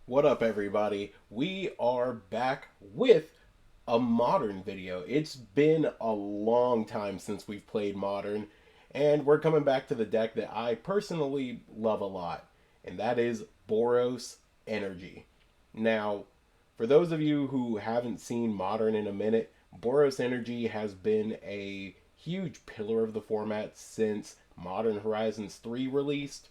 What up, everybody? We are back with a modern video. It's been a long time since we've played modern, and we're coming back to the deck that I personally love a lot, and that is Boros Energy. Now, for those of you who haven't seen modern in a minute, Boros Energy has been a huge pillar of the format since Modern Horizons 3 released,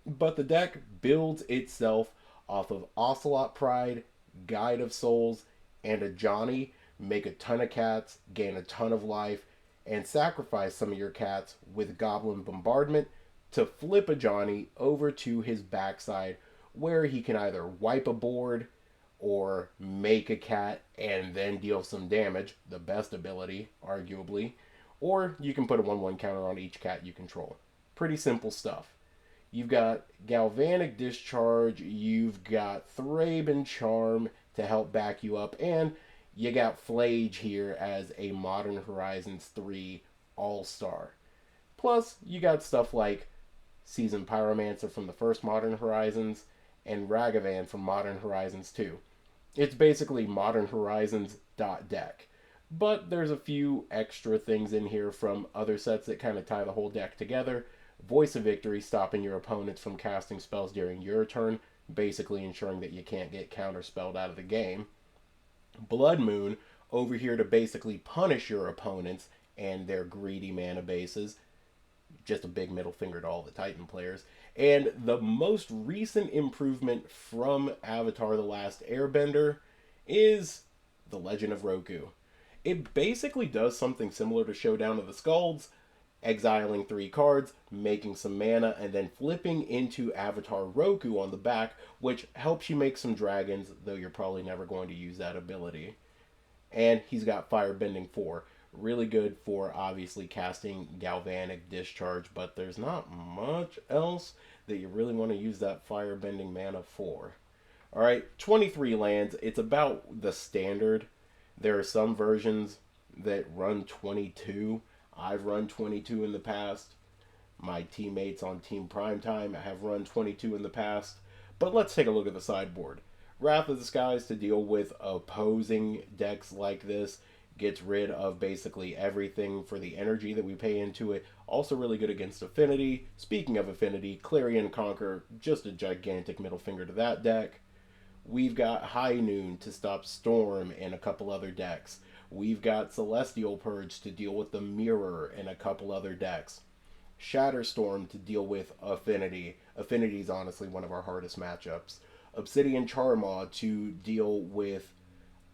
but the deck builds itself off of Ocelot Pride, Guide of Souls, and a Johnny. Make a ton of cats, gain a ton of life, and sacrifice some of your cats with Goblin Bombardment to flip a Johnny over to his backside where he can either wipe a board or make a cat and then deal some damage, the best ability, arguably, or you can put a 1/1 counter on each cat you control. Pretty simple stuff. You've got Galvanic Discharge, you've got Thraben Charm to help back you up, and you got Flage here as a Modern Horizons 3 All-Star. Plus, you got stuff like Seasoned Pyromancer from the first Modern Horizons and Ragavan from Modern Horizons 2. It's basically Modern Horizons deck. But there's a few extra things in here from other sets that kind of tie the whole deck together. Voice of Victory, stopping your opponents from casting spells during your turn, basically ensuring that you can't get counterspelled out of the game. Blood Moon, over here to basically punish your opponents and their greedy mana bases. Just a big middle finger to all the Titan players. And the most recent improvement from Avatar The Last Airbender is The Legend of Roku. It basically does something similar to Showdown of the Skalds, exiling 3 cards, making some mana, and then flipping into Avatar Roku on the back, which helps you make some dragons, though you're probably never going to use that ability. And he's got Firebending 4. Really good for obviously casting Galvanic Discharge, but there's not much else that you really want to use that Firebending mana for. Alright, 23 lands. It's about the standard. There are some versions that run 22. I've run 22 in the past. My teammates on Team Primetime have run 22 in the past. But let's take a look at the sideboard. Wrath of the Skies to deal with opposing decks like this. Gets rid of basically everything for the energy that we pay into it. Also really good against Affinity. Speaking of Affinity, Clarion Conquer, just a gigantic middle finger to that deck. We've got High Noon to stop Storm and a couple other decks. We've got Celestial Purge to deal with the Mirror and a couple other decks. Shatterstorm to deal with Affinity. Affinity is honestly one of our hardest matchups. Obsidian Charmaw to deal with,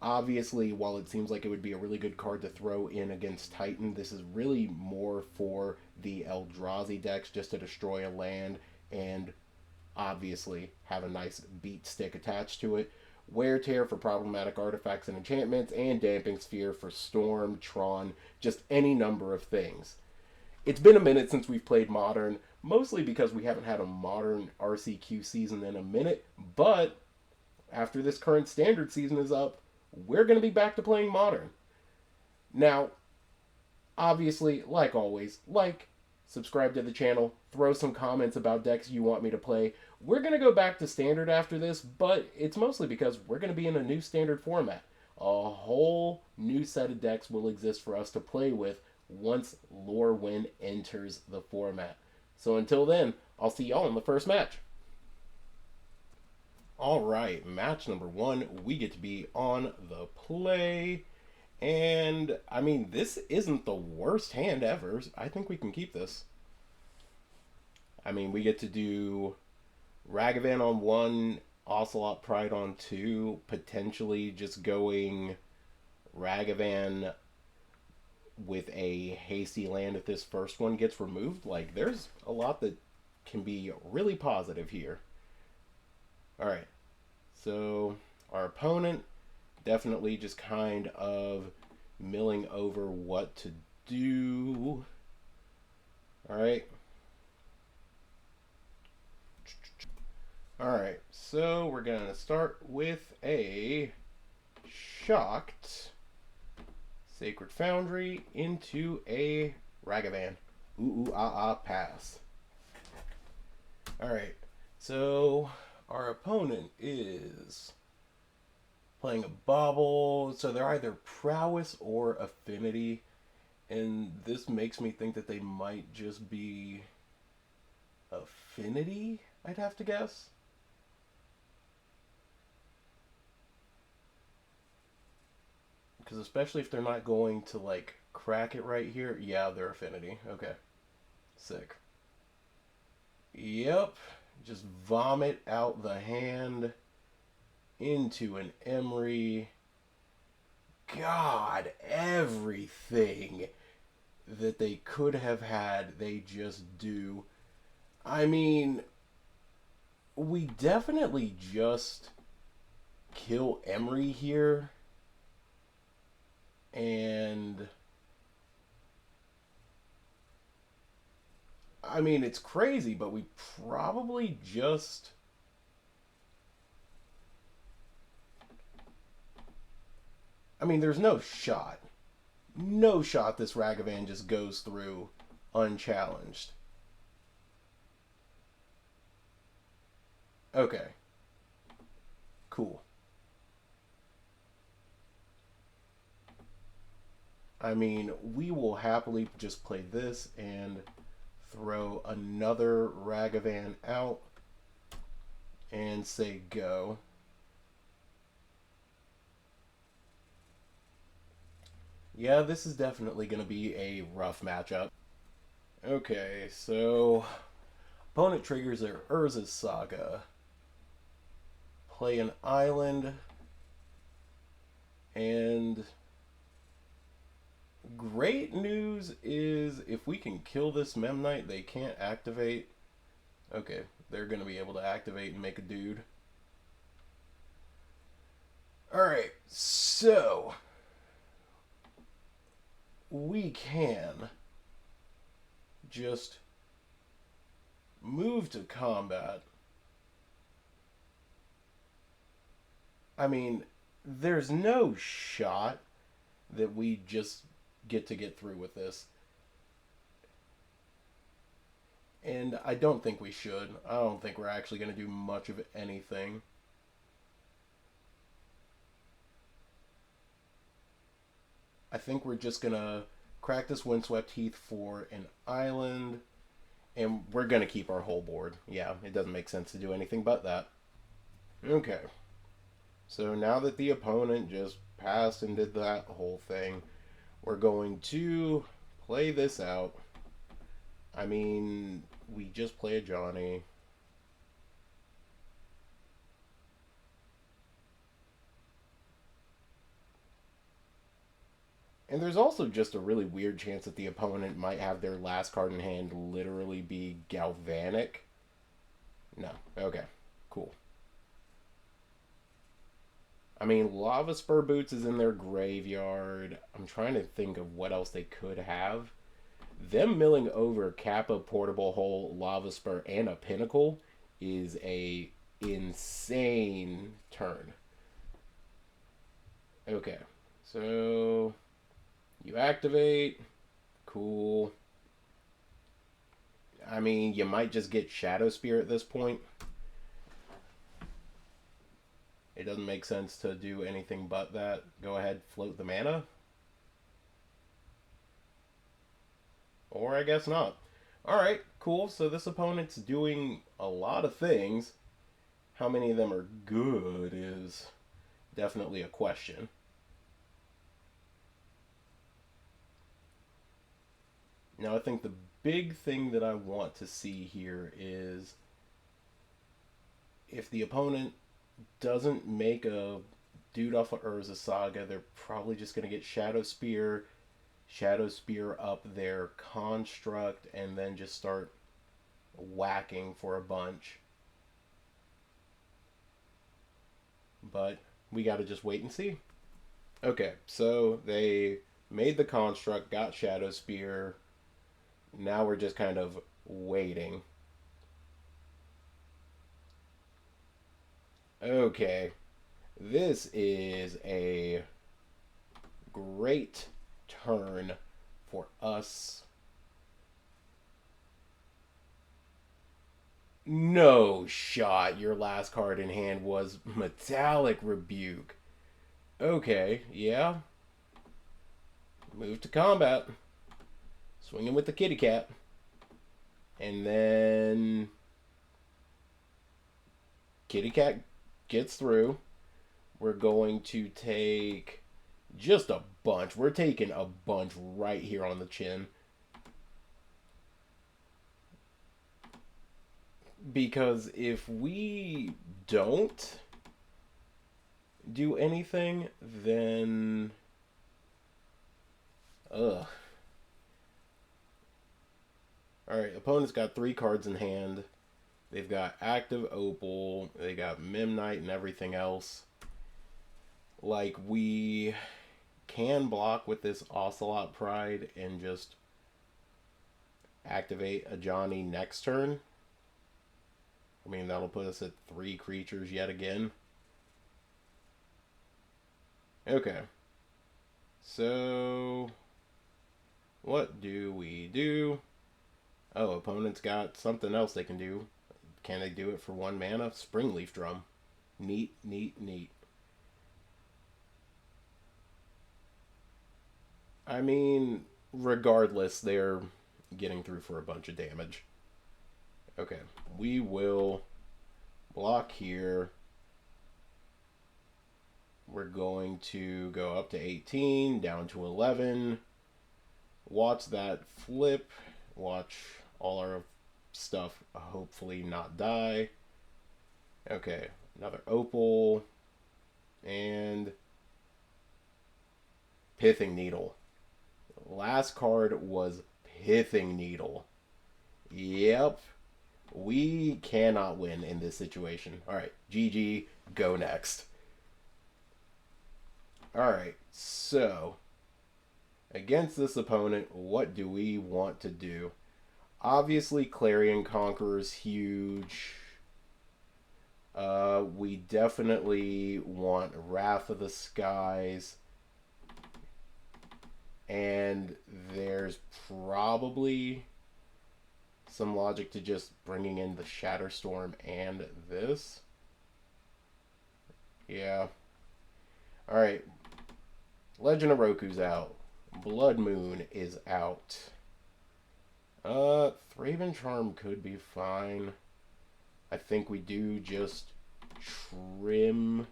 obviously, while it seems like it would be a really good card to throw in against Titan, this is really more for the Eldrazi decks just to destroy a land and obviously have a nice beat stick attached to it. Wear Tear for problematic artifacts and enchantments, and Damping Sphere for Storm, Tron, just any number of things. It's been a minute since we've played Modern, mostly because we haven't had a Modern RCQ season in a minute, but after this current Standard season is up, we're going to be back to playing Modern. Now, obviously, like always, subscribe to the channel, throw some comments about decks you want me to play. We're going to go back to Standard after this, but it's mostly because we're going to be in a new Standard format. A whole new set of decks will exist for us to play with once Lorwyn enters the format. So until then, I'll see y'all in the first match. Alright, match number 1, we get to be on the play. And, I mean, this isn't the worst hand ever. I think we can keep this. I mean, we get to do Ragavan on 1, Ocelot Pride on 2, potentially just going Ragavan with a hasty land if this first one gets removed. Like, there's a lot that can be really positive here. Alright, so our opponent definitely just kind of milling over what to do. Alright. Alright, so we're going to start with a Shocked Sacred Foundry into a Ragavan. Ooh, ooh, ah, ah, pass. Alright, so our opponent is playing a bauble, so they're either prowess or affinity, and this makes me think that they might just be affinity, I'd have to guess. Because especially if they're not going to, like, crack it right here. Yeah, they're affinity. Okay. Sick. Yep. Just vomit out the hand into an Emery. God, everything that they could have had, they just do. I mean, we definitely just kill Emery here. And I mean, it's crazy, but we probably just. I mean, there's no shot. No shot this Ragavan just goes through unchallenged. Okay. Cool. I mean, we will happily just play this and throw another Ragavan out and say go. Yeah, this is definitely going to be a rough matchup. Okay, so opponent triggers their Urza's Saga. Play an island. And great news is if we can kill this Memnite, they can't activate. Okay, they're going to be able to activate and make a dude. Alright, so we can just move to combat. I mean, there's no shot that we just get through with this. And I don't think we should. I don't think we're actually going to do much of anything. I think we're just going to crack this Windswept Heath for an island. And we're going to keep our whole board. Yeah, it doesn't make sense to do anything but that. Okay. So now that the opponent just passed and did that whole thing, we're going to play this out. I mean, we just play a Johnny. And there's also just a really weird chance that the opponent might have their last card in hand literally be Galvanic. No. Okay. Cool. I mean, Lava Spur Boots is in their graveyard. I'm trying to think of what else they could have. Them milling over Kappa, Portable Hole, Lava Spur, and a Pinnacle is a insane turn. Okay. So you activate. Cool. I mean, you might just get Shadow Spear at this point. It doesn't make sense to do anything but that. Go ahead, float the mana. Or I guess not. Alright, cool. So this opponent's doing a lot of things. How many of them are good is definitely a question. Now I think the big thing that I want to see here is if the opponent doesn't make a dude off of Urza Saga, they're probably just going to get Shadow Spear up their construct, and then just start whacking for a bunch. But we got to just wait and see. Okay, so they made the construct, got Shadow Spear. Now we're just kind of waiting. Okay, this is a great turn for us. No shot. Your last card in hand was Metallic Rebuke. Okay, yeah. Move to combat. Swinging with the kitty cat. And then kitty cat gets through. We're going to take just a bunch. We're taking a bunch right here on the chin. Because if we don't do anything, then. Ugh. Alright, opponent's got 3 cards in hand. They've got active Opal, they got Memnite and everything else. Like, we can block with this Ocelot Pride and just activate a Johnny next turn. I mean, that'll put us at 3 creatures yet again. Okay. So, what do we do? Oh, opponent's got something else they can do. Can they do it for 1 mana? Springleaf Drum. Neat, neat, neat. I mean, regardless, they're getting through for a bunch of damage. Okay, we will block here. We're going to go up to 18, down to 11. Watch that flip. Watch all our stuff hopefully not die. Okay, another Opal. And Pithing Needle. Last card was Pithing Needle. Yep. We cannot win in this situation. Alright, GG, go next. Alright, so against this opponent, what do we want to do? Obviously, Clarion Conqueror's huge. We definitely want Wrath of the Skies. And there's probably some logic to just bringing in the Shatterstorm and this. Yeah. Alright. Legend of Roku's out. Blood Moon is out. Thraven Charm could be fine. I think we do just trim,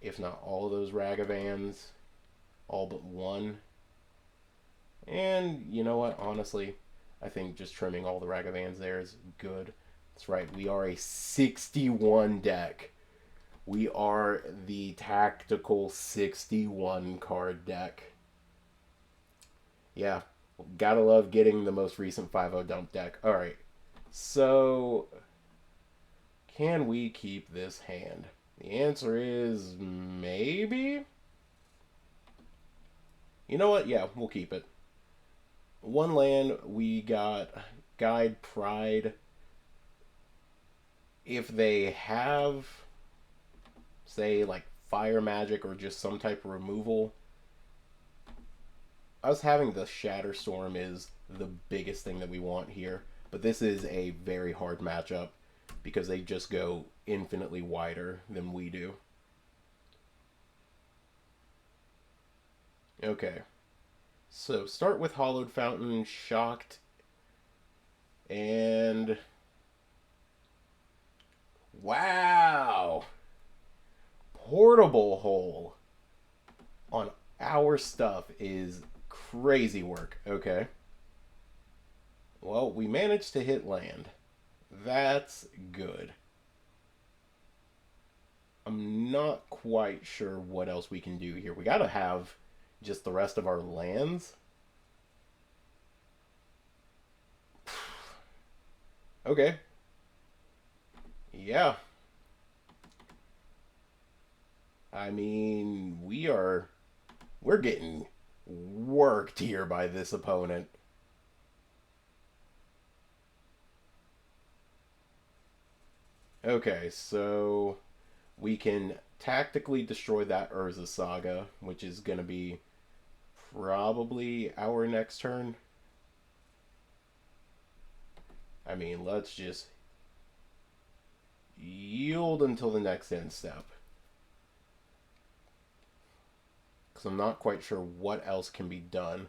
if not all of those Ragavans. All but one. And you know what? Honestly, I think just trimming all the Ragavans there is good. That's right. We are a 61 deck. We are the tactical 61 card deck. Yeah. Gotta love getting the most recent 5-0 dump deck. Alright. So, can we keep this hand? The answer is maybe? You know what? Yeah, we'll keep it. 1 land, we got Guide Pride. If they have, say, like fire magic or just some type of removal, us having the Shatterstorm is the biggest thing that we want here. But this is a very hard matchup because they just go infinitely wider than we do. Okay. So start with Hollowed Fountain, Shocked, and wow! Portable Hole on our stuff is crazy work. Okay. Well, we managed to hit land. That's good. I'm not quite sure what else we can do here. We gotta have just the rest of our lands. Okay. Yeah. I mean, we're getting worked here by this opponent. Okay, so we can tactically destroy that Urza Saga, which is going to be probably our next turn. I mean, let's just yield until the next end step. Because I'm not quite sure what else can be done.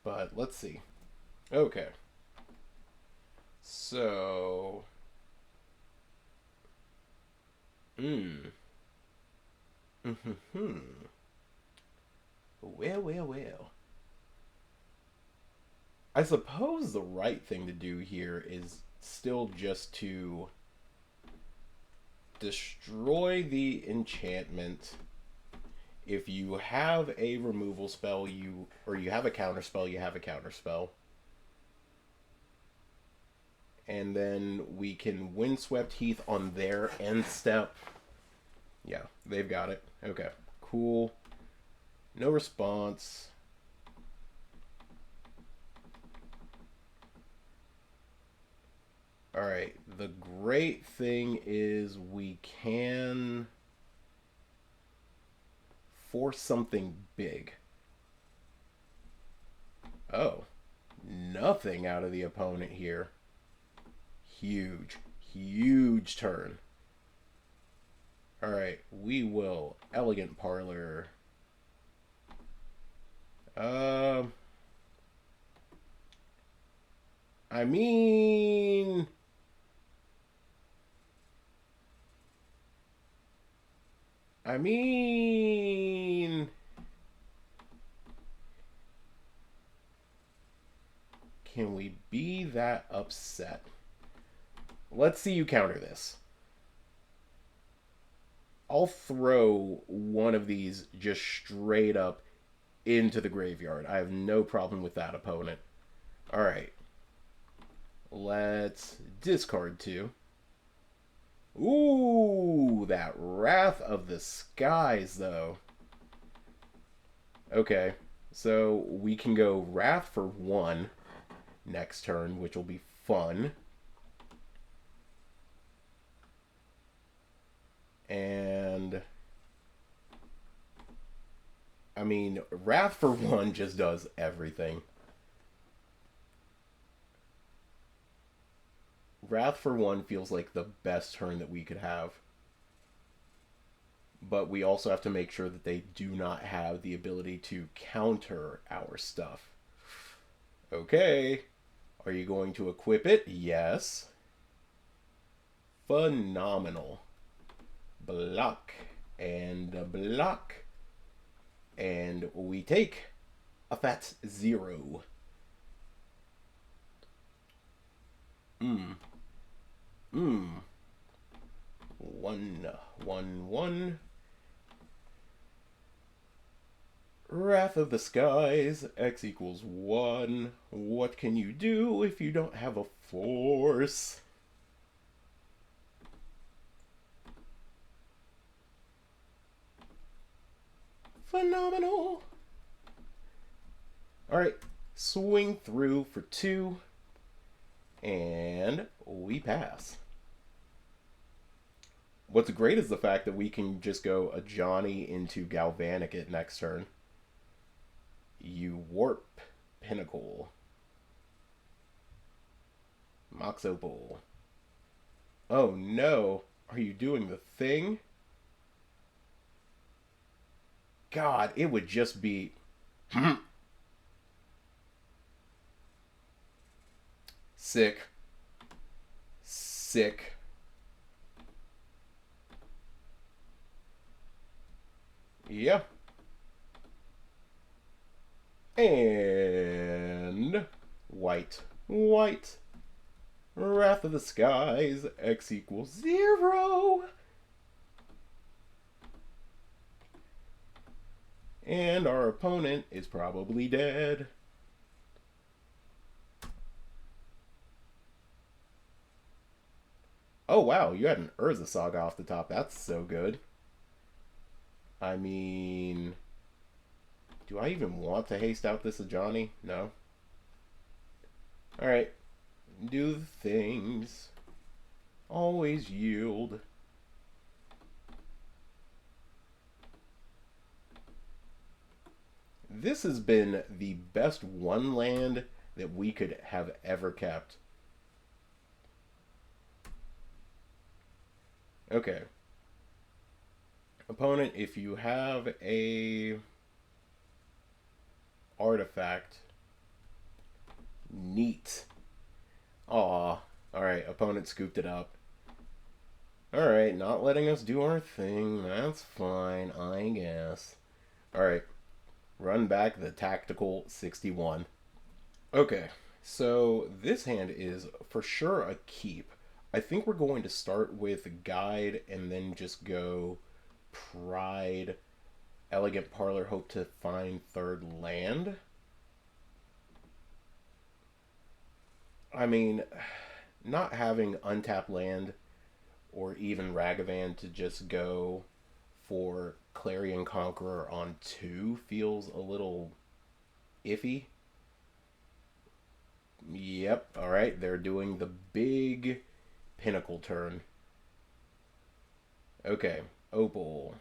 But let's see. Okay. So. Hmm. Well. I suppose the right thing to do here is still just to destroy the enchantment. If you have a removal spell, you have a counter spell, you have a counter spell. And then we can Windswept Heath on their end step. Yeah, they've got it. Okay, cool. No response. Alright, the great thing is we can force something big. Oh, nothing out of the opponent here. Huge, huge turn. Alright, we will Elegant Parlor. I mean... Can we be that upset? Let's see you counter this. I'll throw one of these just straight up into the graveyard. I have no problem with that, opponent. Alright. Let's discard 2. Ooh, that Wrath of the Skies, though. Okay, so we can go Wrath for 1 next turn, which will be fun. And I mean, Wrath for 1 just does everything. Wrath for 1 feels like the best turn that we could have. But we also have to make sure that they do not have the ability to counter our stuff. Okay. Are you going to equip it? Yes. Phenomenal. Block. And block. And we take a fat 0. 1/1/1. Wrath of the Skies, X equals 1. What can you do if you don't have a force? Phenomenal. Alright, swing through for 2. And we pass. What's great is the fact that we can just go a Johnny into Galvanic it next turn. You warp Pinnacle. Mox Opal. Oh no. Are you doing the thing? God, it would just be... Sick. Sick. Yeah. And white. White. Wrath of the Skies, X equals 0. And our opponent is probably dead. Oh wow, you had an Urza Saga off the top. That's so good. I mean... Do I even want to haste out this Ajani? No. Alright. Do the things. Always yield. This has been the best one land that we could have ever kept. Okay. Opponent, if you have a artifact, neat. Aw. Alright, opponent scooped it up. Alright, not letting us do our thing. That's fine, I guess. Alright, run back the tactical 61. Okay, so this hand is for sure a keep. I think we're going to start with Guide and then just go Pride, Elegant Parlor, hope to find third land. I mean, not having untapped land or even Ragavan to just go for Clarion Conqueror on 2 feels a little iffy. Yep, alright, they're doing the big Pinnacle turn. Okay, Opal.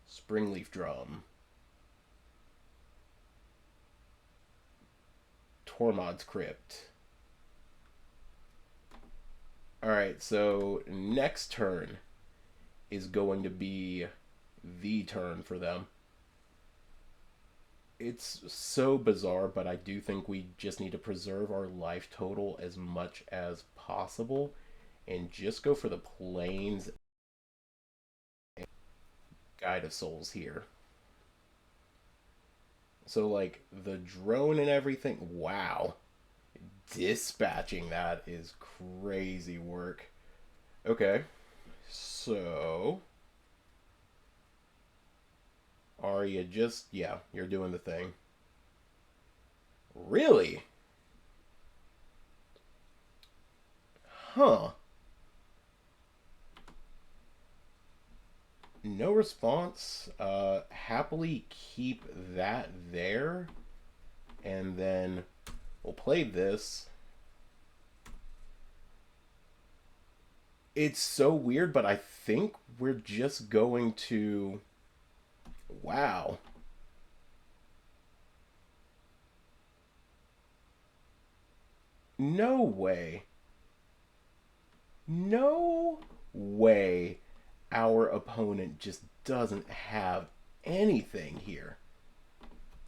Springleaf Drum. Tormod's Crypt. Alright, so next turn is going to be the turn for them. It's so bizarre, but I do think we just need to preserve our life total as much as possible and just go for the planes. Guide of Souls here. So, like, the drone and everything, wow. Dispatching that is crazy work. Okay, so are you just, yeah, you're doing the thing. Really? Huh. No response. Happily keep that there. And then we'll play this. It's so weird, but I think we're just going to... Wow. No way. No way our opponent just doesn't have anything here.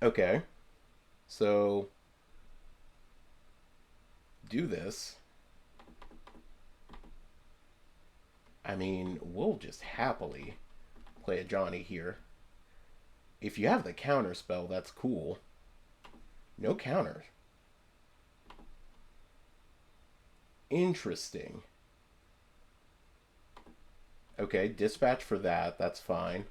Okay. So, do this. I mean, we'll just happily play a Johnny here. If you have the counter spell, that's cool. No counter. Interesting. Okay, dispatch for that. That's fine.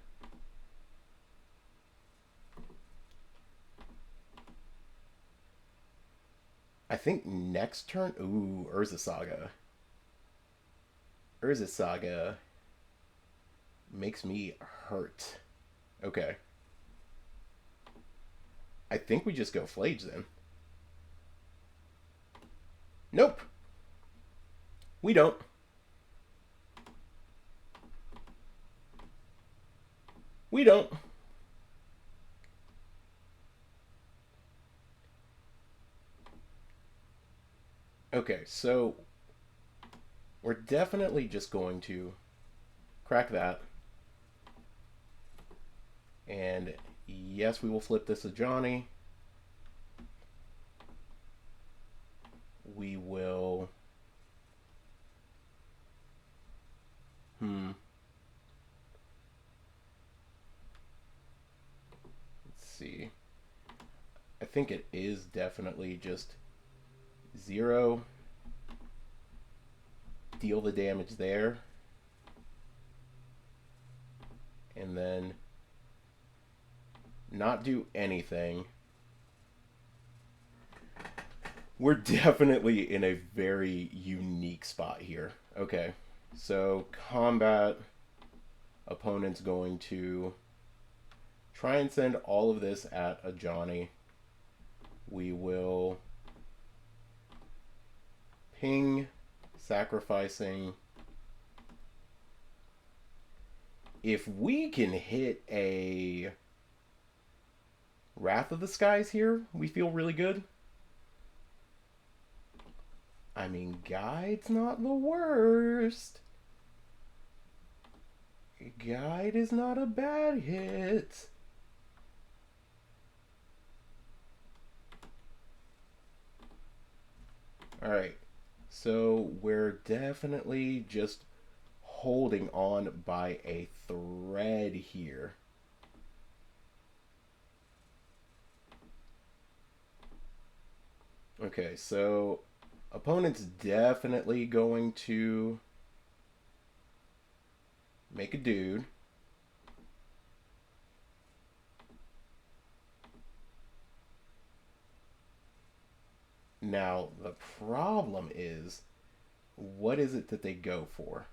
I think next turn... Ooh, Urza Saga. Urza Saga makes me hurt. Okay. I think we just go Flage then. Nope. We don't. We don't. Okay, so we're definitely just going to crack that. And yes, we will flip this to Johnny. We will... Let's see. I think it is definitely just 0. Deal the damage there. And then not do anything. We're definitely in a very unique spot here. Okay, so combat, opponent's going to try and send all of this at a Johnny. We will ping, sacrificing. If we can hit a Wrath of the Skies here, we feel really good. I mean, Guide's not the worst. Guide is not a bad hit. Alright, so we're definitely just holding on by a thread here. Okay, so opponent's definitely going to make a dude. Now, the problem is, what is it that they go for?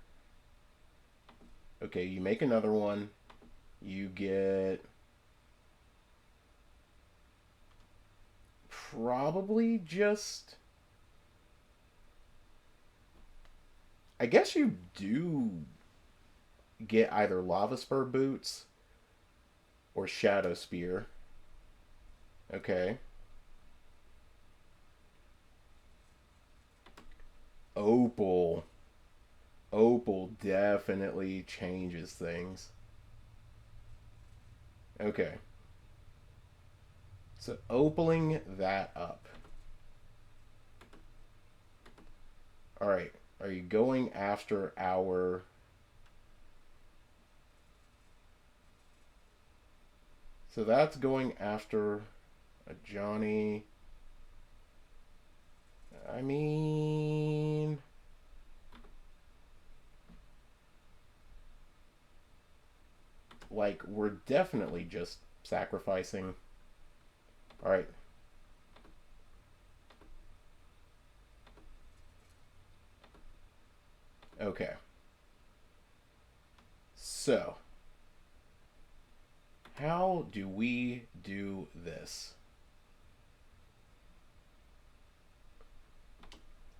Okay, you make another one. You get probably just... I guess you do get either Lava Spur Boots or Shadow Spear. Okay. Opal. Opal definitely changes things. Okay. So opaling that up. Alright. Are you going after our... So that's going after a Johnny. I mean... Like, we're definitely just sacrificing. Alright. Okay. So, how do we do this?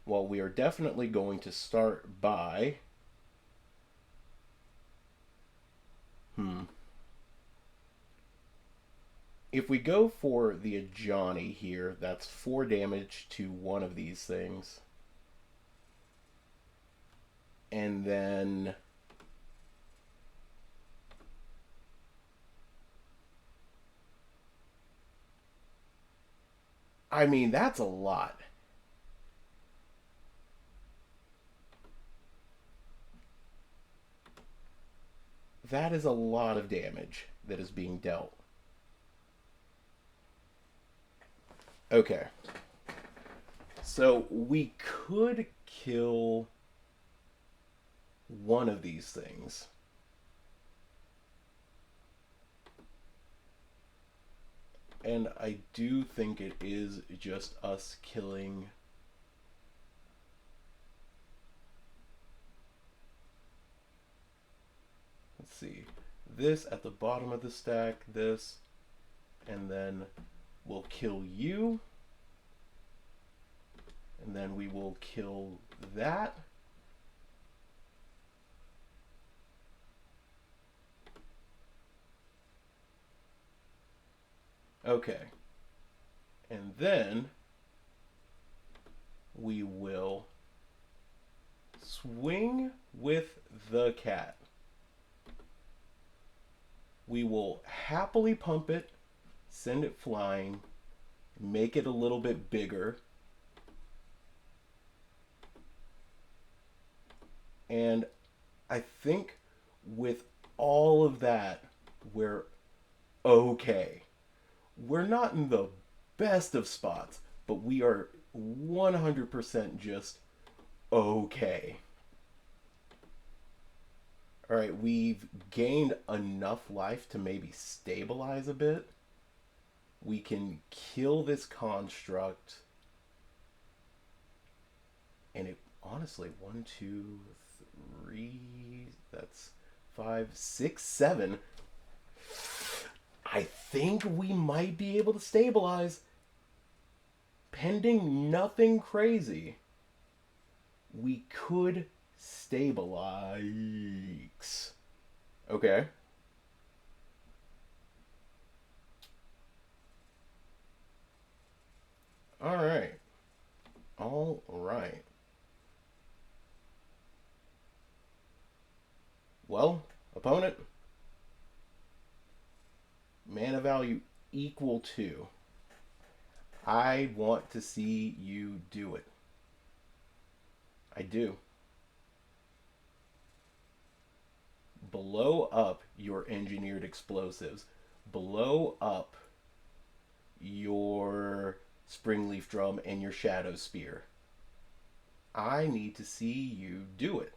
Well, we are definitely going to start by... If we go for the Ajani here, that's 4 damage to one of these things. And then... I mean, that's a lot. That is a lot of damage that is being dealt. Okay. So we could kill one of these things. And I do think it is just us killing... Let's see. This at the bottom of the stack, this, and then we'll kill you. And then we will kill that. Okay. And then we will swing with the cat. We will happily pump it, send it flying, make it a little bit bigger. And I think with all of that, we're okay. We're not in the best of spots, but we are 100% just okay. Alright, we've gained enough life to maybe stabilize a bit. We can kill this construct. And it, honestly, 1, 2, 3, that's 5, 6, 7. I think we might be able to stabilize. Pending nothing crazy, we could stabilize. Okay. All right. All right. Well, opponent, mana value equal to. I want to see you do it. I do. Blow up your engineered explosives. Blow up your springleaf drum and your shadow spear. I need to see you do it.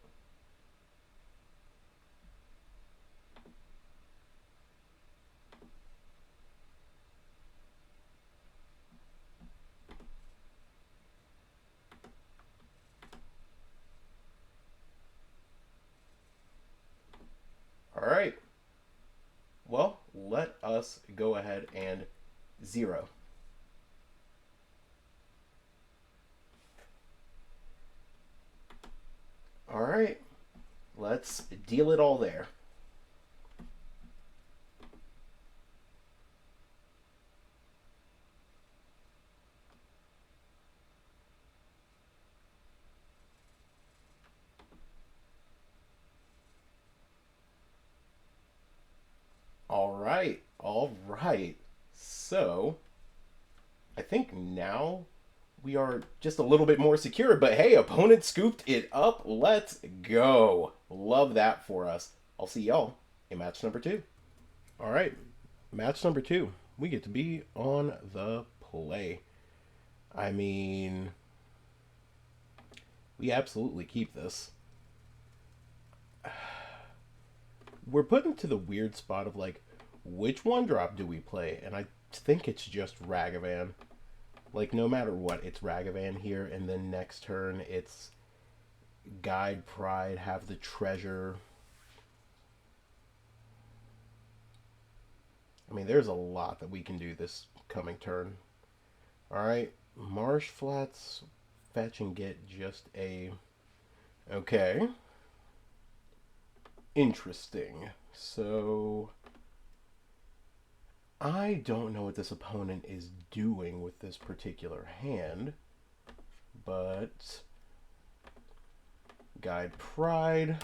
All right. Well, let us go ahead and zero. All right. Let's deal it all there. All right. All right. So, I think now we are just a little bit more secure, but hey, opponent scooped it up. Let's go. Love that for us. I'll see y'all in match number 2. All right. Match number 2. We get to be on the play. I mean, we absolutely keep this. We're put into the weird spot of like, which one drop do we play? And I think it's just Ragavan. Like, no matter what, it's Ragavan here, and then next turn it's Guide Pride, have the treasure. I mean, there's a lot that we can do this coming turn. Alright, Marsh Flats, fetch and get just a... Okay. Interesting. So... I don't know what this opponent is doing with this particular hand, but... Guide Pride.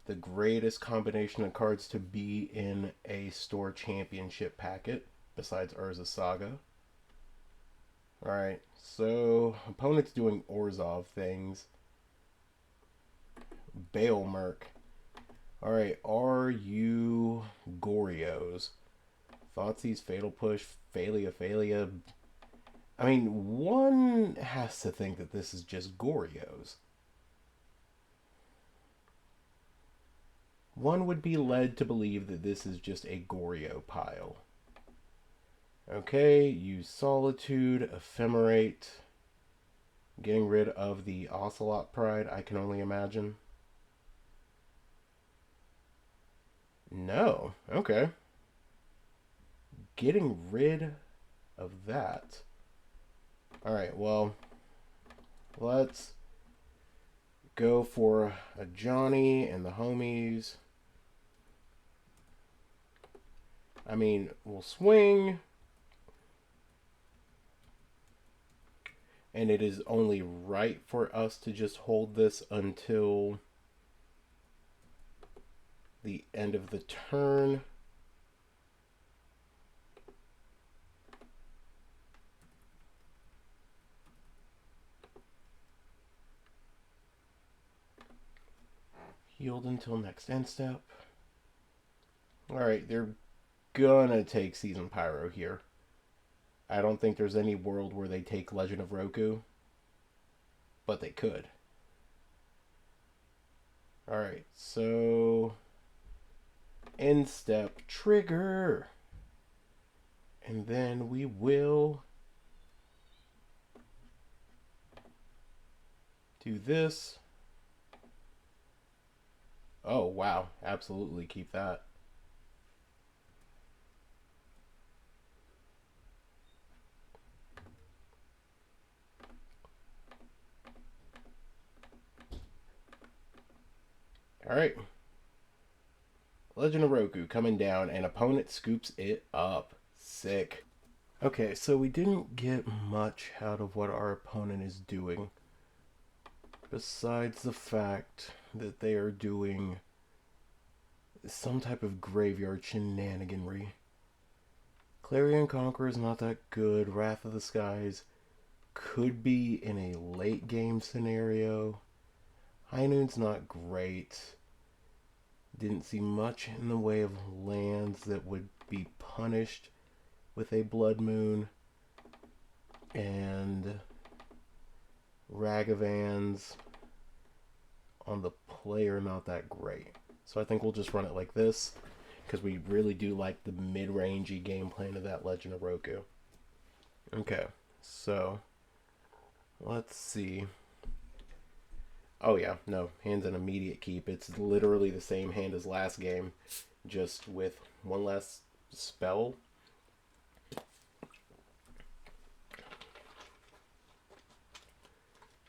The greatest combination of cards to be in a store championship packet, besides Urza Saga. Alright, so opponent's doing Orzhov things. Baelmerk. Alright, are you Gorios? Thoughtseize, Fatal Push, Phalia. I mean, one has to think that this is just Gorios. One would be led to believe that this is just a Goryo pile. Okay, use Solitude, Ephemerate. Getting rid of the Ocelot Pride, I can only imagine. No, okay. Getting rid of that. Alright, well, let's go for a Johnny and the homies. I mean, we'll swing. And it is only right for us to just hold this until the end of the turn. Healed until next end step. Alright, they're gonna take Season Pyro here. I don't think there's any world where they take Legend of Roku, but they could. Alright, so end step trigger. And then we will do this. Oh, wow. Absolutely keep that. Alright. Legend of Roku coming down, and opponent scoops it up. Sick. Okay, so we didn't get much out of what our opponent is doing, besides the fact that they are doing some type of graveyard shenaniganry. Clarion Conqueror is not that good. Wrath of the Skies could be in a late game scenario. High Noon's not great. Didn't see much in the way of lands that would be punished with a Blood Moon. And Ragavans on the player not that great. So I think we'll just run it like this, because we really do like the mid-rangey game plan of that Legend of Roku. Okay, so let's see. Oh yeah, no, hand's an immediate keep. It's literally the same hand as last game, just with one less spell.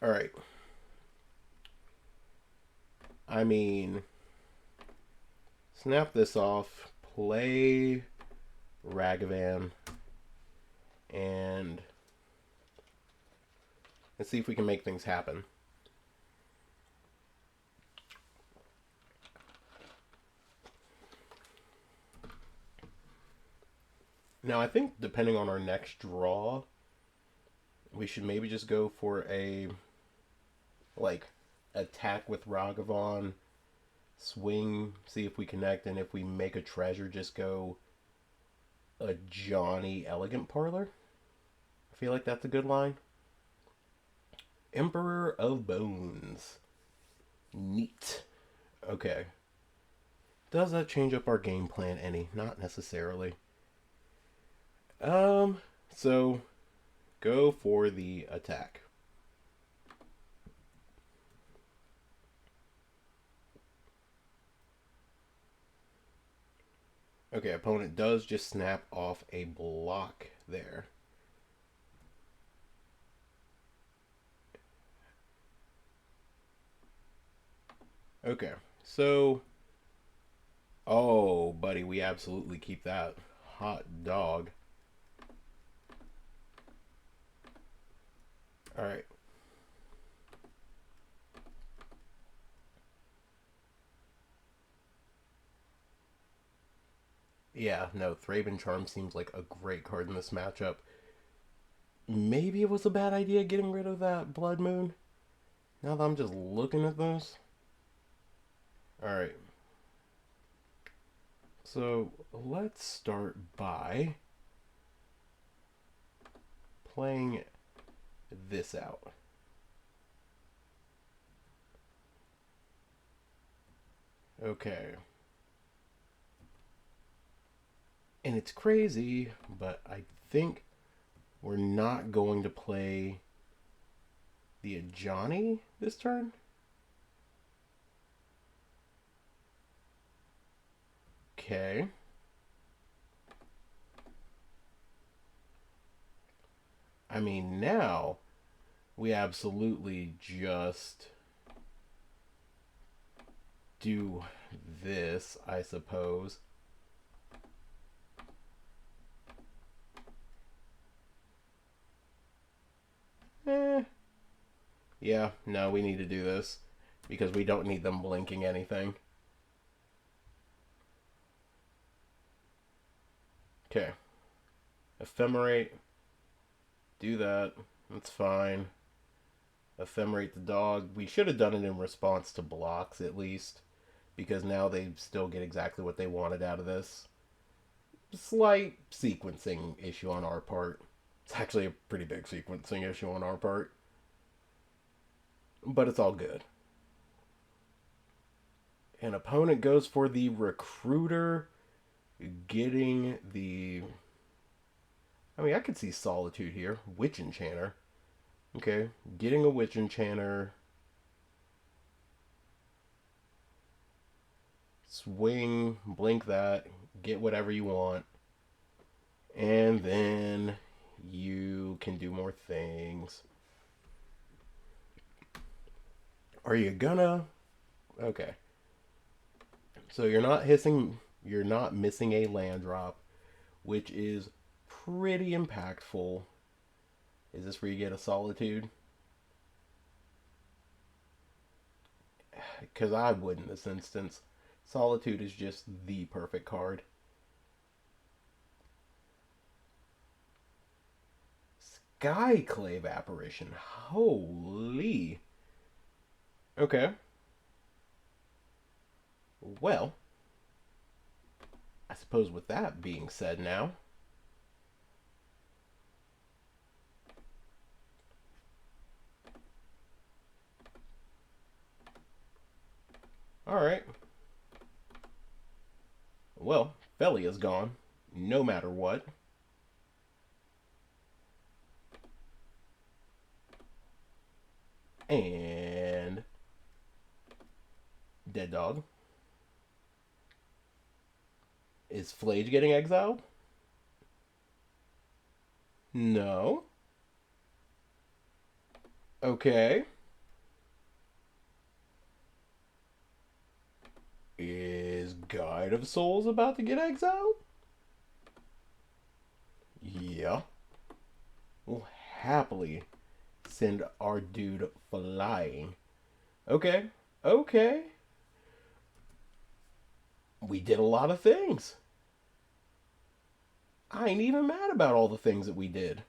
Alright. I mean, snap this off, play Ragavan, and let's see if we can make things happen. Now, I think depending on our next draw, we should maybe just go for a, like, attack with Ragavan, swing, see if we connect, and if we make a treasure, just go a Johnny Elegant Parlor. I feel like that's a good line. Emperor of Bones. Neat. Okay. Does that change up our game plan any? Not necessarily. So go for the attack. Okay, opponent does just snap off a block there. Okay, so... Oh, buddy, we absolutely keep that. Hot dog. Alright. Yeah, no, Thraben Charm seems like a great card in this matchup. Maybe it was a bad idea getting rid of that Blood Moon. Now that I'm just looking at this. Alright. So, let's start by playing this out. Okay. And it's crazy, but I think we're not going to play the Ajani this turn. Okay. I mean, now we absolutely just do this, I suppose. Yeah, no, we need to do this because we don't need them blinking anything. Okay. Ephemerate. Do that. That's fine. Ephemerate the dog. We should have done it in response to blocks at least, because now they still get exactly what they wanted out of this. Slight sequencing issue on our part. It's actually a pretty big sequencing issue on our part. But it's all good. An opponent goes for the Recruiter, getting the... I mean, I could see Solitude here. Witch Enchanter. Okay, getting a Witch Enchanter. Swing, blink that, get whatever you want. And then you can do more things. Are you gonna? Okay. So you're not missing a land drop, which is pretty impactful. Is this where you get a Solitude? Because I would in this instance. Solitude is just the perfect card. Skyclave Apparition. Holy. Okay. Well, I suppose with that being said now, alright. Well, Felly is gone, no matter what. And Dead Dog. Is Flage getting exiled? No. Okay. Is Guide of Souls about to get exiled? Yeah. We'll happily send our dude flying. Okay. Okay. We did a lot of things. I ain't even mad about all the things that we did.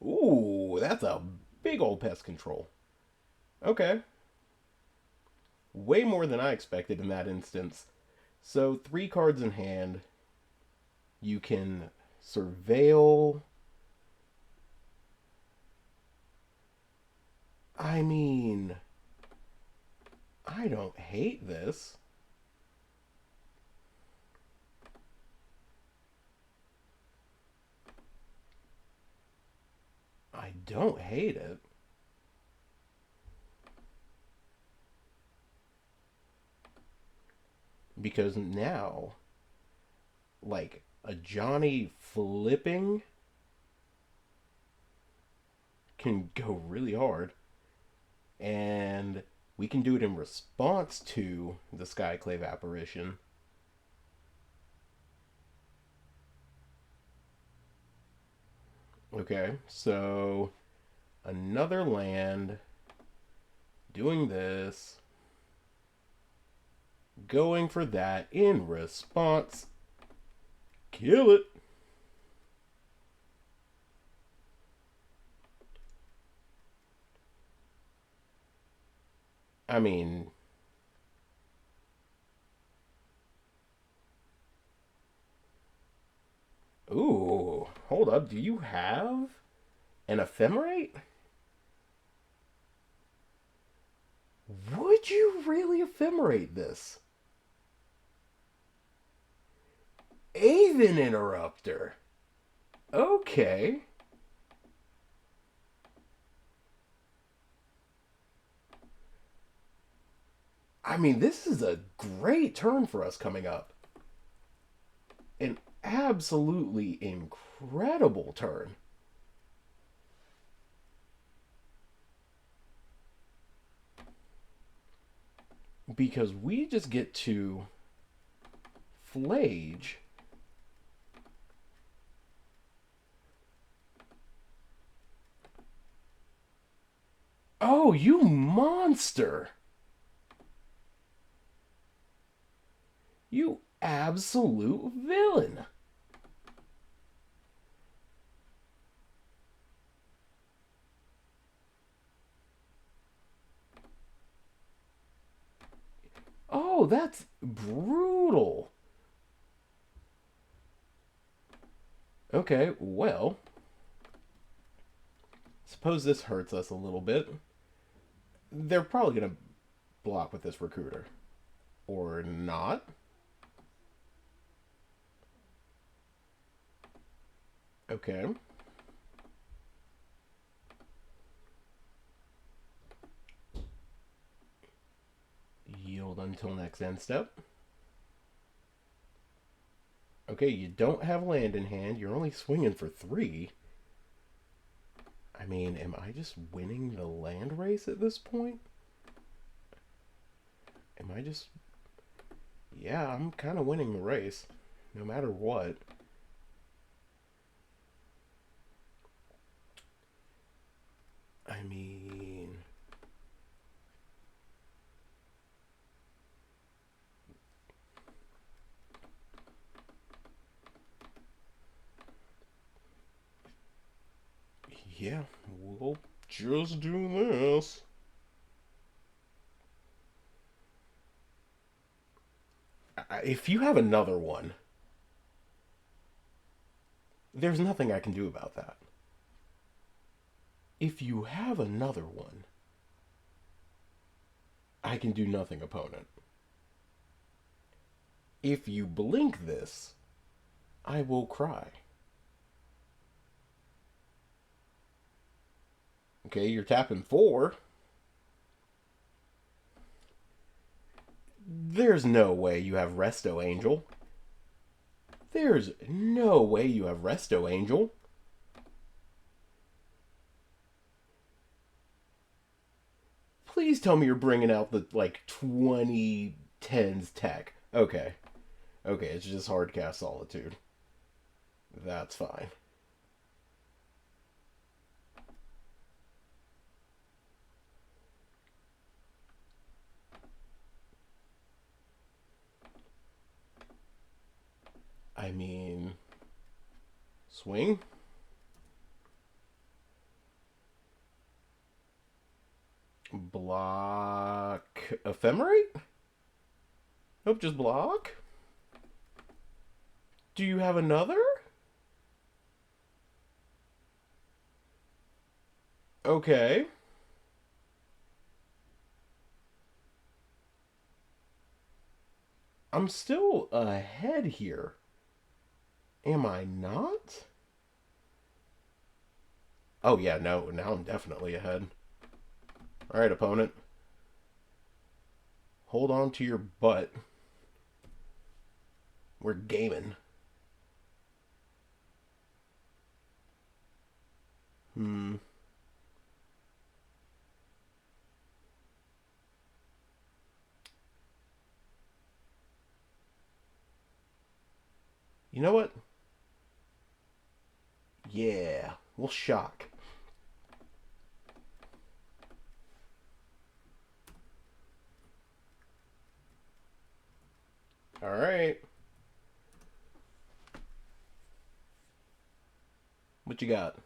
Ooh, that's a big old pest control. Okay. Way more than I expected in that instance. So, 3 cards in hand. You can surveil. I mean, I don't hate this. I don't hate it. Because now, like, a Johnny flipping can go really hard. And we can do it in response to the Skyclave Apparition. Okay, so another land, doing this, going for that in response. Kill it. I mean, ooh, hold up. Do you have an ephemerate? Would you really ephemerate this? Aven Interrupter. Okay. I mean, this is a great turn for us coming up. An absolutely incredible turn. Because we just get to Flage. Oh, you monster! You absolute villain! Oh, that's brutal. Okay, well, suppose this hurts us a little bit. They're probably going to block with this recruiter. Or not. Okay. Yield until next end step. Okay, you don't have land in hand. You're only swinging for 3. I mean, am I just winning the land race at this point? Am I just... Yeah, I'm kind of winning the race. no matter what. I mean, yeah, we'll just do this. If you have another one, there's nothing I can do about that. If you have another one, I can do nothing, opponent. If you blink this, I will cry. Okay, you're tapping 4. There's no way you have Resto Angel. There's no way you have Resto Angel. Please tell me you're bringing out the, like, 2010s tech. Okay. Okay, it's just Hardcast Solitude. That's fine. I mean, swing? Block Ephemerate? Nope, just block. Do you have another? Okay. I'm still ahead here. Am I not? Oh, yeah, no, now I'm definitely ahead. Alright, opponent. Hold on to your butt. We're gaming. Hmm. You know what? Yeah, we'll shock. Alright. What you got?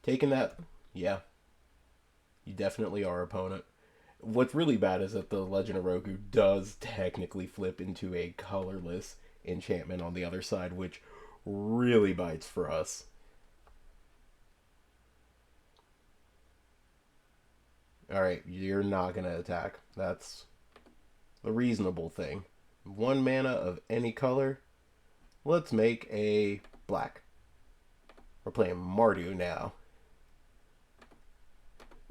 Taking that? Yeah, you definitely are, opponent. What's really bad is that the Legend of Roku does technically flip into a colorless enchantment on the other side, which really bites for us. Alright, you're not going to attack. That's the reasonable thing. 1 mana of any color. Let's make a black. We're playing Mardu now.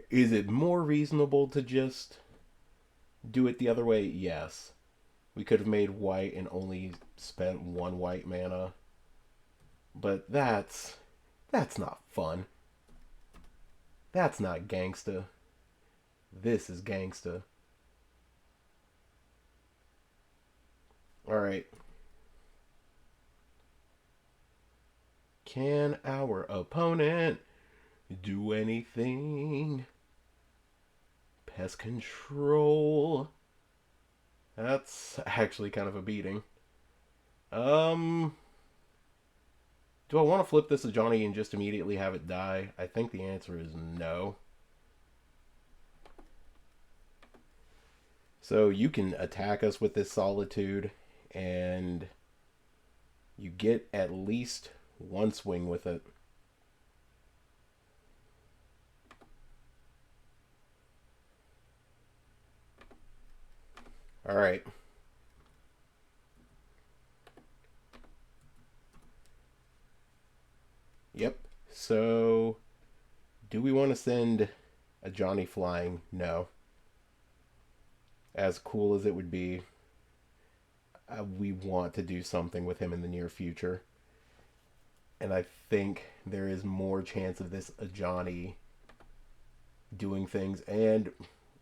Is it more reasonable to just do it the other way? Yes. We could have made white and only spent 1 white mana. But that's not fun. That's not gangsta. This is gangsta. Alright. Can our opponent do anything? Pest control. That's actually kind of a beating. Do I want to flip this to Johnny and just immediately have it die? I think the answer is no. So you can attack us with this Solitude, and you get at least 1 swing with it. Alright. Yep. So, do we want to send a Johnny flying? No. As cool as it would be, we want to do something with him in the near future. And I think there is more chance of this Johnny doing things, and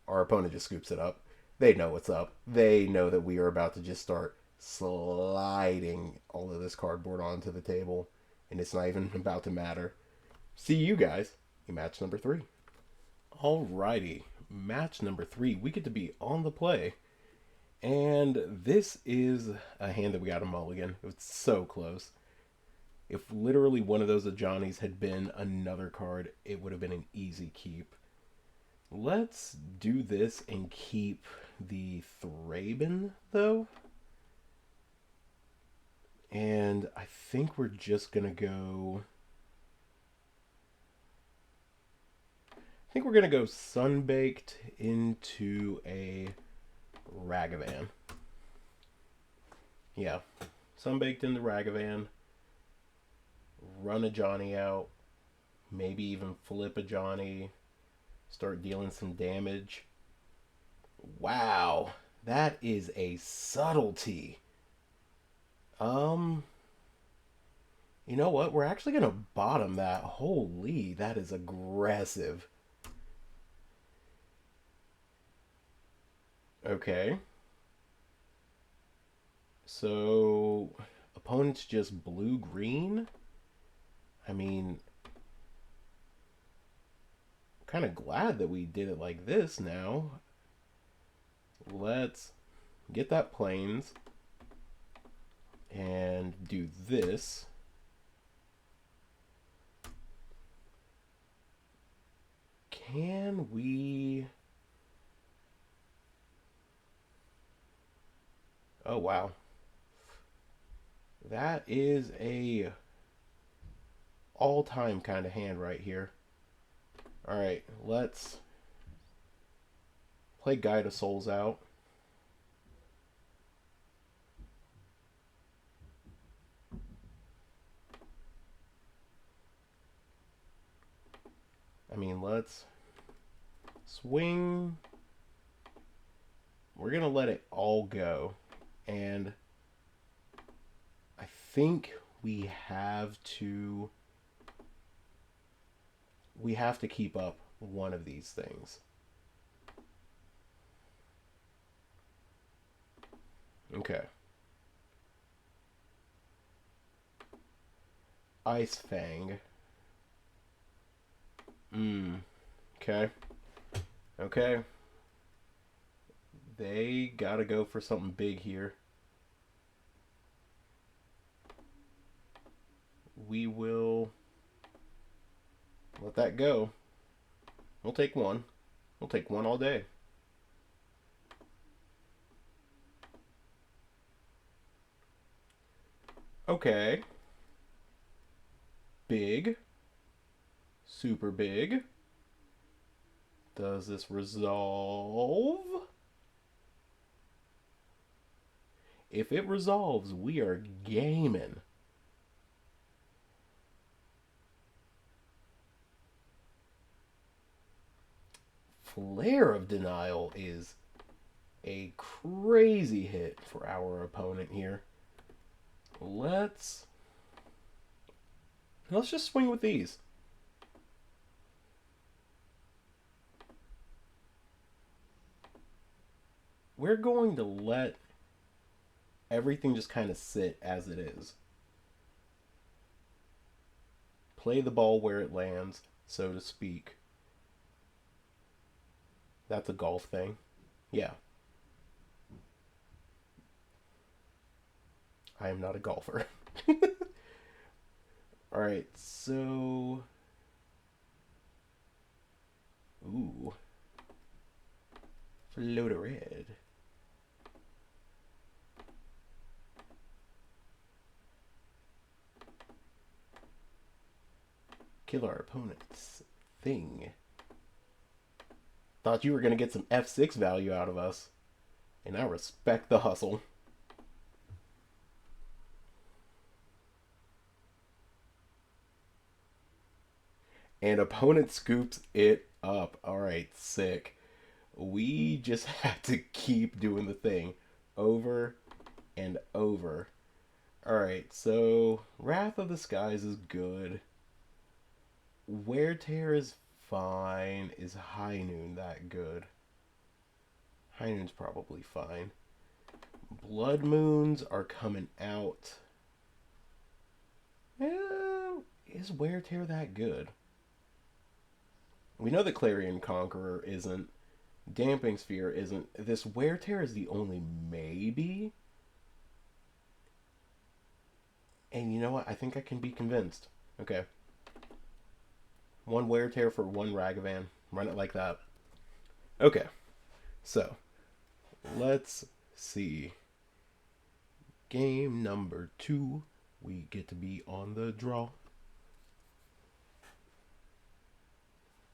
our opponent just scoops it up. They know what's up. They know that we are about to just start sliding all of this cardboard onto the table, and it's not even about to matter. See you guys in match number 3. Alrighty, match number 3. We get to be on the play. And this is a hand that we got a mulligan. It was so close. If literally one of those Johnnies had been another card, it would have been an easy keep. Let's do this and keep the Thraben, though. And I think we're just going to go... I think we're going to go Sunbaked into a Ragavan. Yeah. Sunbaked in the Ragavan. Run a Johnny out. Maybe even flip a Johnny. Start dealing some damage. Wow. That is a subtlety. You know what? We're actually going to bottom that. Holy, that is aggressive. Okay. So, opponent's just blue-green? I mean, I'm kind of glad that we did it like this now. Let's get that plains and do this. Can we... Oh, wow. That is a all-time kind of hand right here. Alright, let's play Guide of Souls out. I mean, let's swing. We're going to let it all go. And I think we have to keep up one of these things. Okay. Ice Fang. Okay. Okay. They gotta go for something big here. We will let that go. We'll take one. We'll take one all day. Okay. Big. Super big. Does this resolve? If it resolves, we are gaming. Flare of Denial is a crazy hit for our opponent here. Let's just swing with these. We're going to let everything just kind of sit as it is. Play the ball where it lands, so to speak. That's a golf thing. Yeah. I am not a golfer. Alright, so... Ooh. Floater red. Kill our opponent's thing. Thought you were going to get some F6 value out of us. And I respect the hustle. And opponent scoops it up. Alright, sick. We just had to keep doing the thing over and over. Alright, so Wrath of the Skies is good. Wear Tear is fine. Is High Noon that good? High Noon's probably fine. Blood Moons are coming out. Eh, is Wear Tear that good? We know the Clarion Conqueror isn't. Damping Sphere isn't. This Wear Tear is the only maybe. And you know what? I think I can be convinced. Okay. One Wear Tear for one Ragavan. Run it like that. Okay. So, let's see. Game number 2. We get to be on the draw.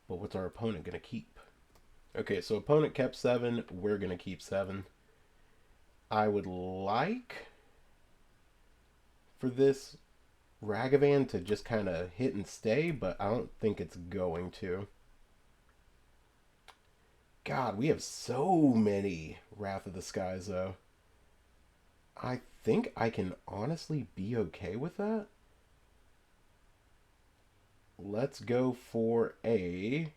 But what's our opponent going to keep? Okay, so opponent kept 7. We're going to keep 7. I would like for this Ragavan to just kind of hit and stay, but I don't think it's going to. God, we have so many Wrath of the Skies, though. I think I can honestly be okay with that. Let's go for a...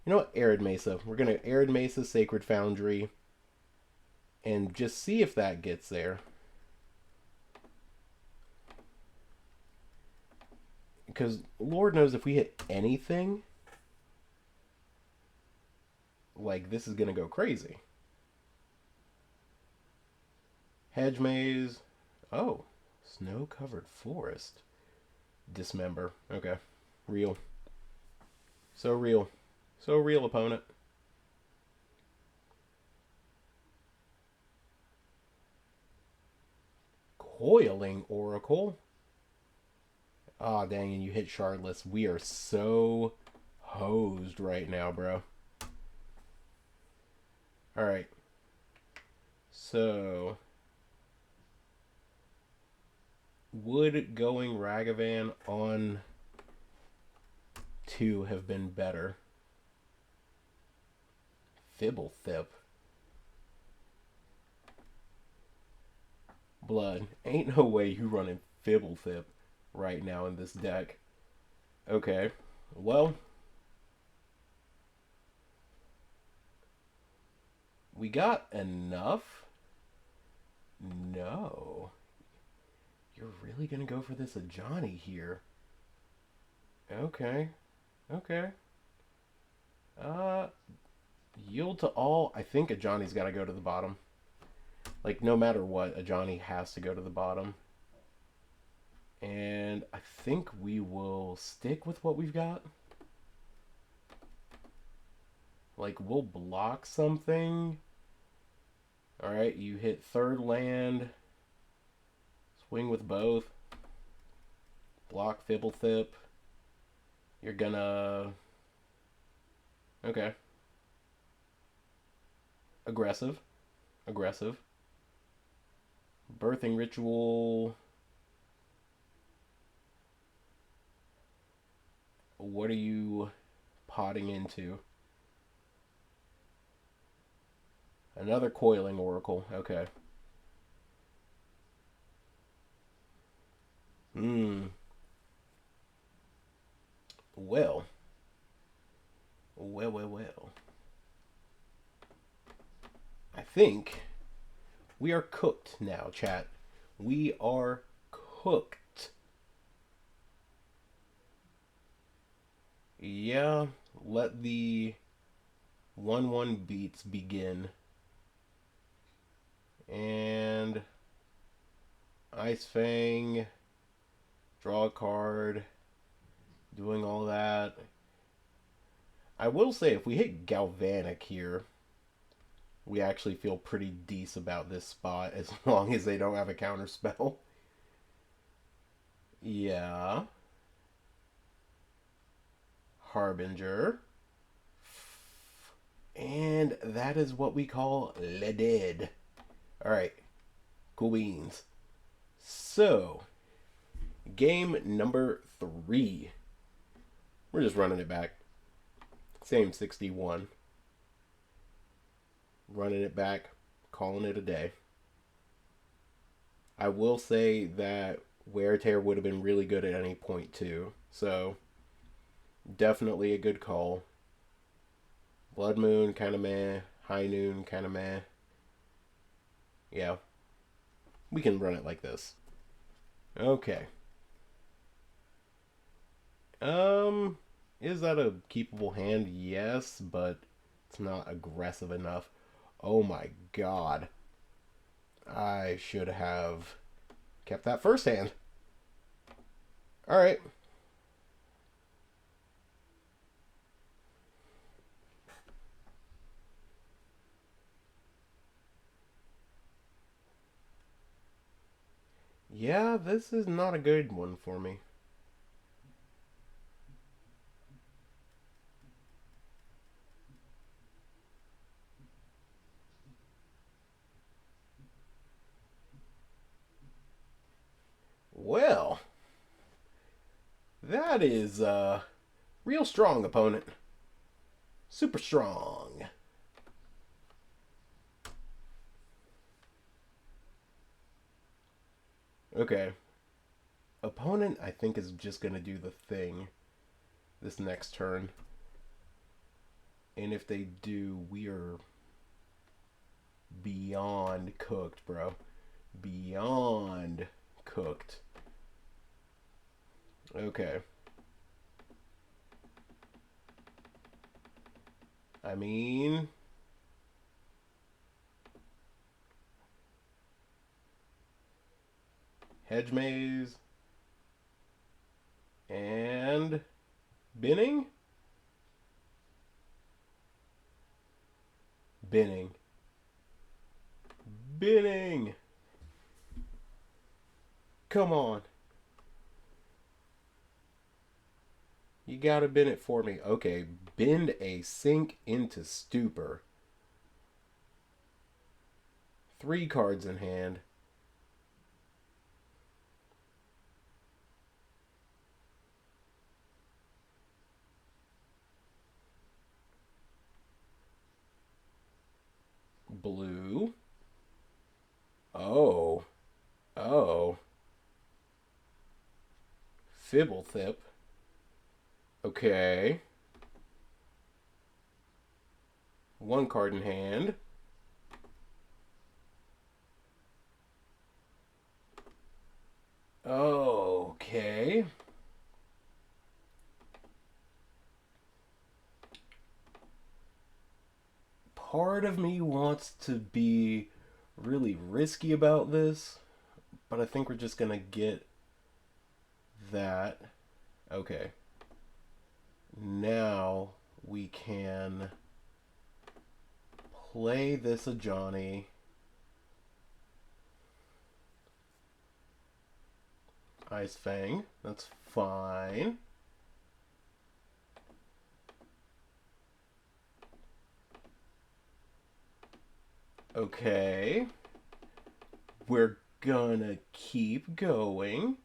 You know what? Arid Mesa. We're going to Arid Mesa Sacred Foundry and just see if that gets there. Because Lord knows if we hit anything, like, this is going to go crazy. Hedge Maze. Oh, Snow-Covered Forest. Dismember. Okay. Real. So real. So real, opponent. Coiling Oracle. Ah, oh, dang, and you hit Shardless. We are so hosed right now, bro. Alright. So, would going Ragavan on 2 have been better? Fibblethip. Blood. Ain't no way you running Fibblethip right now in this deck. Okay. Well, we got enough? No. You're really going to go for this Ajani here. Okay. Okay. Yield to all. I think Ajani's got to go to the bottom. Like, no matter what, Ajani has to go to the bottom. And I think we will stick with what we've got. Like, we'll block something. Alright, you hit 3rd land. Swing with both. Block Fibblethip. You're gonna... Okay. Aggressive. Aggressive. Birthing Ritual. What are you potting into? Another Coiling Oracle. Okay. Well. Well. I think we are cooked now, chat. We are cooked. Yeah, let the 1-1 beats begin. And Ice Fang, draw a card, doing all that. I will say, if we hit Galvanic here, we actually feel pretty decent about this spot, as long as they don't have a counter spell. Yeah. Harbinger. And that is what we call Le Dead. Alright. Cool beans. So, game number 3. We're just running it back. Same 61. Running it back. Calling it a day. I will say that Wear Tear would have been really good at any point too. So, definitely a good call. Blood Moon, kind of meh. High noon, kind of meh. Yeah, we can run it like this. Okay. Um, is that a keepable hand? Yes, but it's not aggressive enough. Oh my god. I should have kept that first hand. Alright. Yeah, this is not a good one for me. Well, that is real strong, opponent. Super strong. Okay. Opponent, I think, is just going to do the thing this next turn. And if they do, we are beyond cooked, bro. Beyond cooked. Okay. I mean, hedge maze and binning? Binning. Binning! Come on. You gotta bin it for me. Okay, bend a sink into stupor. 3 cards in hand. Blue. Oh. Oh. Fibblethip. Okay. 1 card in hand. Okay. Part of me wants to be really risky about this, but I think we're just gonna get that. Okay. Now we can play this a Johnny. Ice Fang. That's fine. Okay. We're gonna keep going.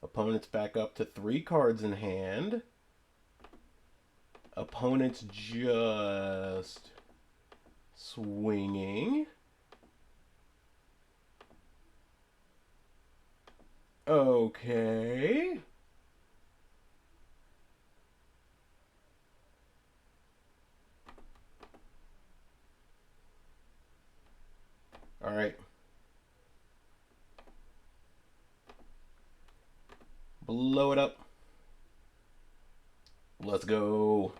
Opponent's back up to 3 cards in hand. Opponent's just swinging. Okay. All right. Blow it up. Let's go.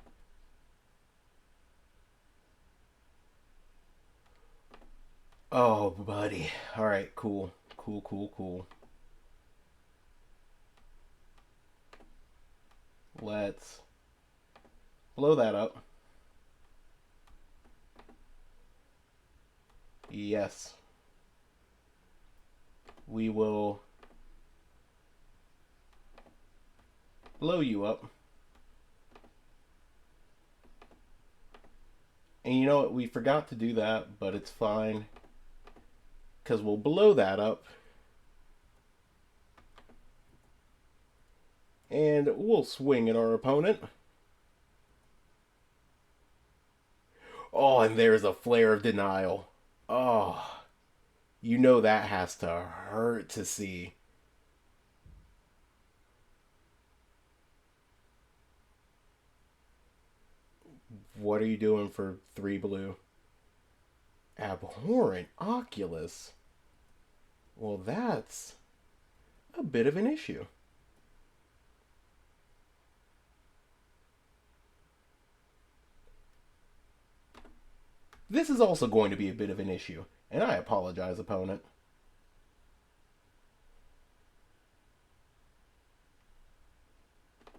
Oh, buddy. All right, cool. Cool, cool, cool. Let's blow that up. Yes. We will blow you up. And you know what? We forgot to do that, but it's fine. Because we'll blow that up. And we'll swing at our opponent. Oh, and there's a flare of denial. Oh, you know that has to hurt to see. What are you doing for 3 blue? Abhorrent Oculus. Well, that's a bit of an issue. This is also going to be a bit of an issue, and I apologize, opponent.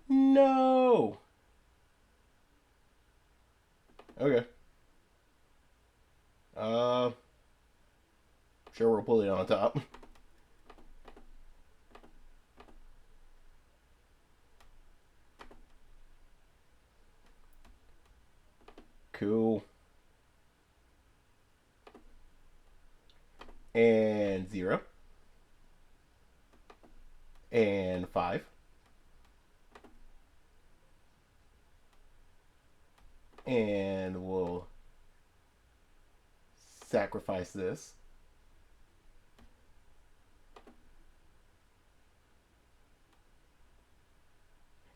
No! Okay. Uh, sure, we'll pull it on top. Cool. And 0. And 5. And we'll sacrifice this.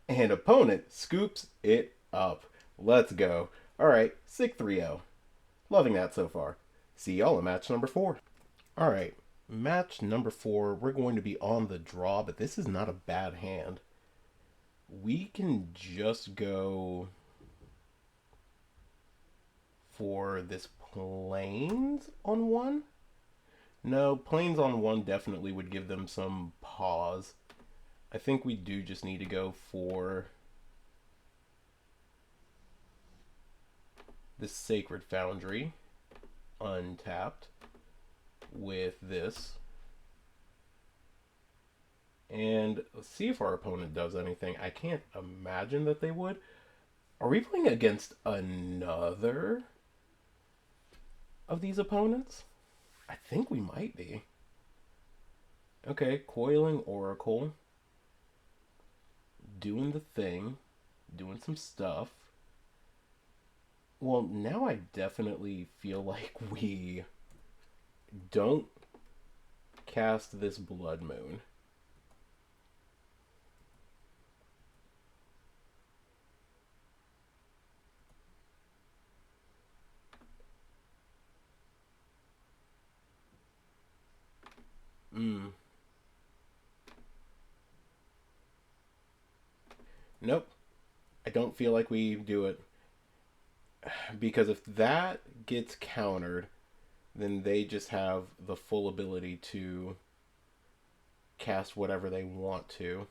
And opponent scoops it up. Let's go. Alright, 6-3-0. Loving that so far. See y'all in match number 4. Alright, match number 4. We're going to be on the draw, but this is not a bad hand. We can just go for this plains on 1. No, plains on 1 definitely would give them some pause. I think we do just need to go for this Sacred Foundry untapped with this. And let's see if our opponent does anything. I can't imagine that they would. Are we playing against another of these opponents? I think we might be. Okay, Coiling Oracle. Doing the thing. Doing some stuff. Well, now I definitely feel like we don't cast this Blood Moon. Nope. I don't feel like we do it. Because if that gets countered, then they just have the full ability to cast whatever they want to.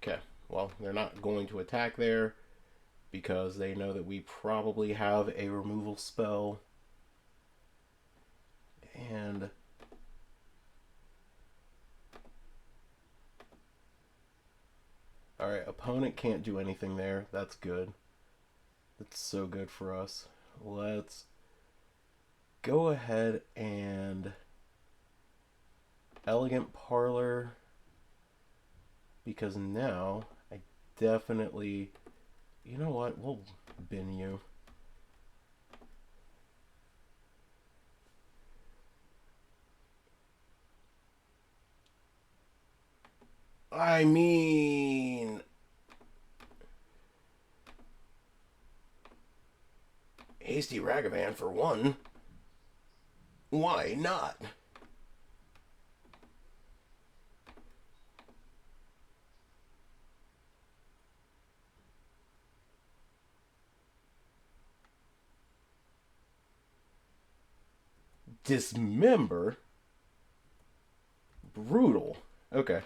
Okay, well, they're not going to attack there because they know that we probably have a removal spell. And alright, opponent can't do anything there. That's good. That's so good for us. Let's go ahead and Elegant Parlor, because now I definitely, you know what, we'll bin you. I mean, Hasty Ragavan for 1. Why not? Dismember? Brutal. Okay.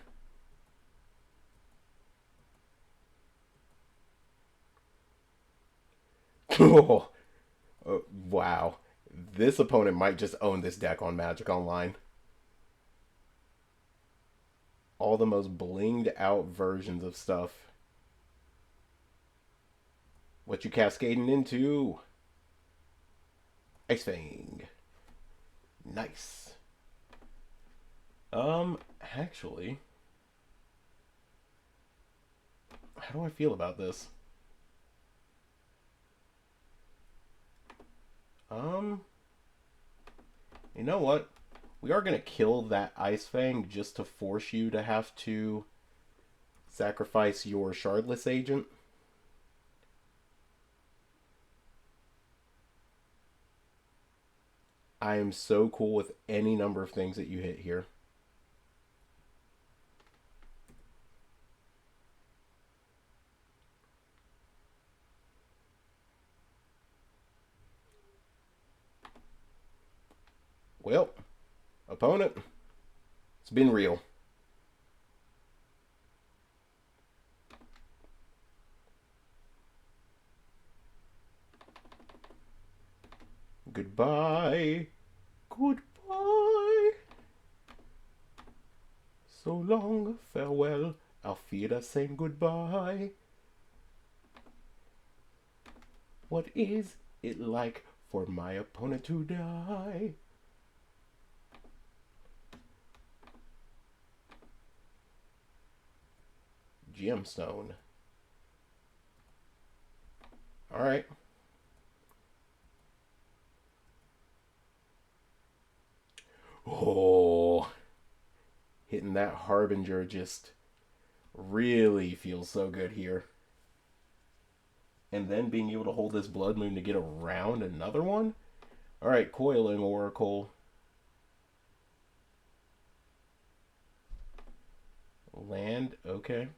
Oh, wow. This opponent might just own this deck on Magic Online. All the most blinged out versions of stuff. What you cascading into? Ice Fang. Nice. Actually, how do I feel about this? You know what? We are going to kill that Ice Fang just to force you to have to Sacrifice your shardless agent. I am so cool with any number of things that you hit here. Well, opponent, it's been real. Goodbye. Goodbye. So long, farewell. Auf Wiedersehen, goodbye. What is it like for my opponent to die? Gemstone. Alright. Oh, hitting that Harbinger just really feels so good here. And then being able to hold this Blood Moon to get around another one? Alright, Coiling Oracle. Land, okay.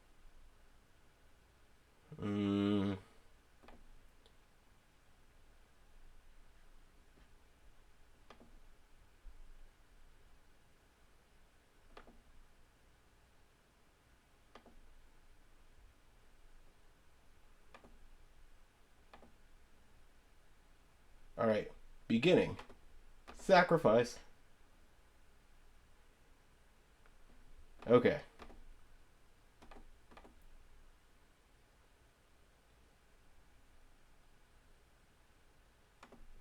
Alright, beginning. Sacrifice. Okay.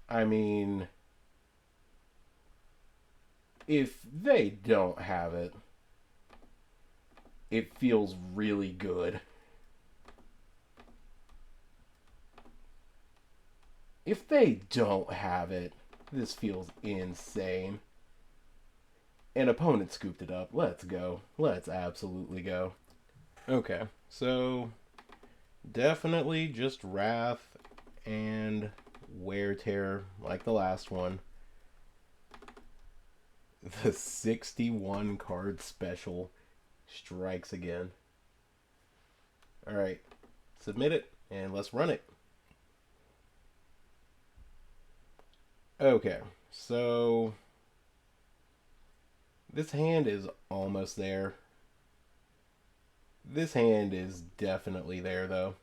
I mean, if they don't have it, it feels really good. If they don't have it, this feels insane. An opponent scooped it up. Let's go. Let's absolutely go. Okay, so definitely just Wrath and Wear Tear like the last one. The 61 card special strikes again. Alright, submit it and let's run it. Okay, so this hand is almost there. This hand is definitely there, though.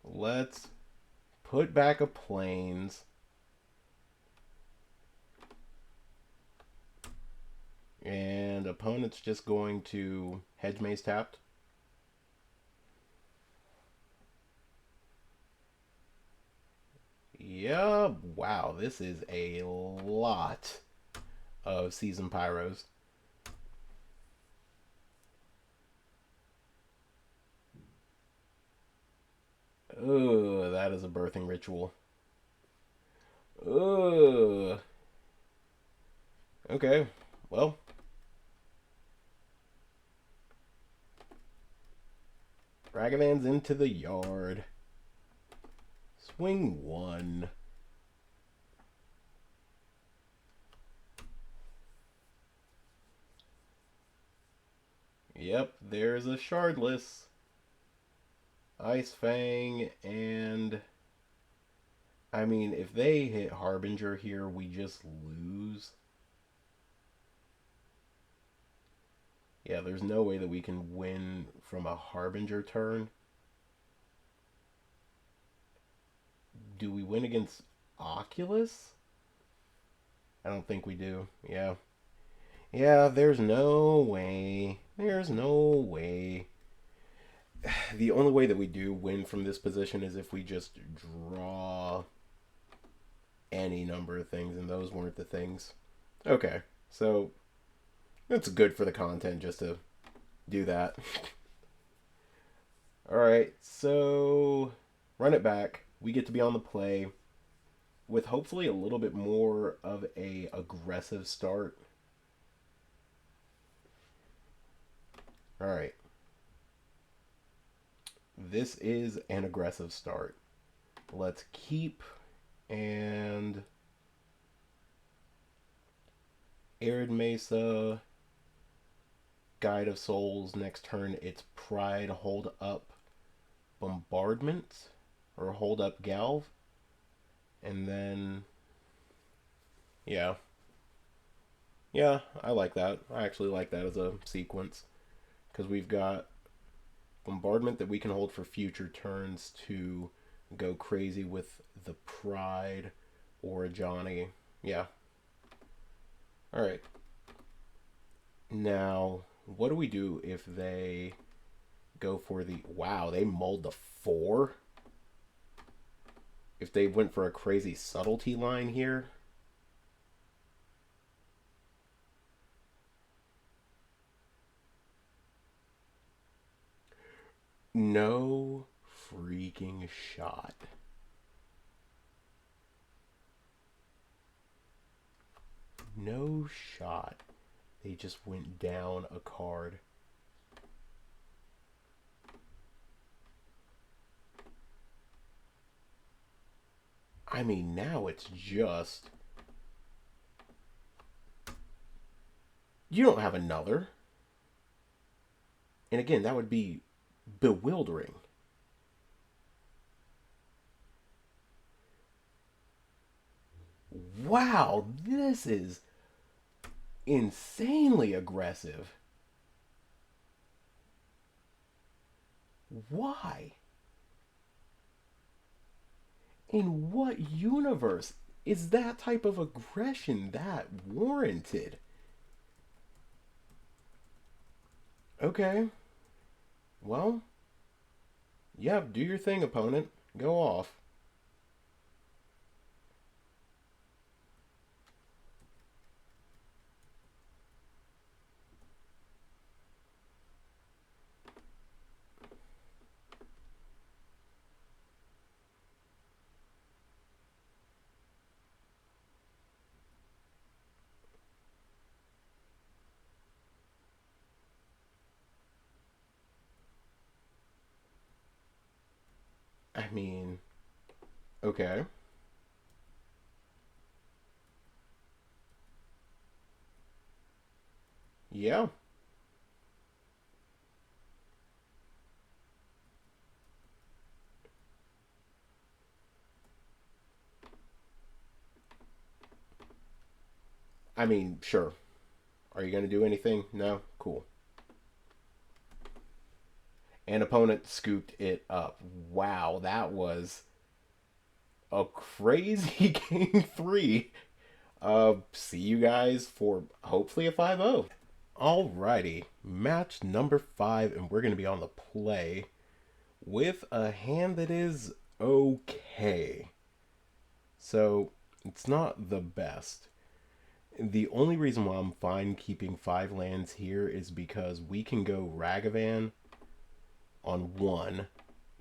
Let's put back a Plains. And opponent's just going to Hedge Maze tapped. Yeah, wow, this is a lot of Season Pyros. Ugh, that is a birthing ritual. Ugh. Okay, well. Ragavan's into the yard. Swing one. Yep, there's a Shardless. Ice Fang, and I mean, if they hit Harbinger here, we just lose. Yeah, there's no way that we can win from a Harbinger turn. Do we win against Oculus? I don't think we do. Yeah. Yeah, there's no way. There's no way. The only way that we do win from this position is if we just draw any number of things, and those weren't the things. Okay, so it's good for the content just to do that. Alright, so run it back. We get to be on the play with hopefully a little bit more of a aggressive start. Alright, This is an aggressive start. Let's keep and Arid Mesa, Guide of Souls. Next turn, it's Pride, hold up Bombardment, or hold up Galv, and then yeah, yeah, I like that. I actually like that as a sequence because we've got Bombardment that we can hold for future turns to go crazy with the Pride or Johnny. Yeah. All right. Now, what do we do if they go for the... Wow, they mulled the 4? If they went for a crazy subtlety line here? No freaking shot. No shot. They just went down a card. I mean, now it's just... You don't have another. And again, that would be bewildering. Wow, this is insanely aggressive. Why? In what universe is that type of aggression that warranted? Okay. Well, yeah, do your thing, opponent. Go off. I mean, okay. Yeah. I mean, sure. Are you going to do anything? No? Cool. And opponent scooped it up. Wow, that was a crazy game 3. See you guys for hopefully a 5-0. Alrighty, match number 5, and we're going to be on the play with a hand that is okay. So, it's not the best. The only reason why I'm fine keeping 5 lands here is because we can go Ragavan on 1,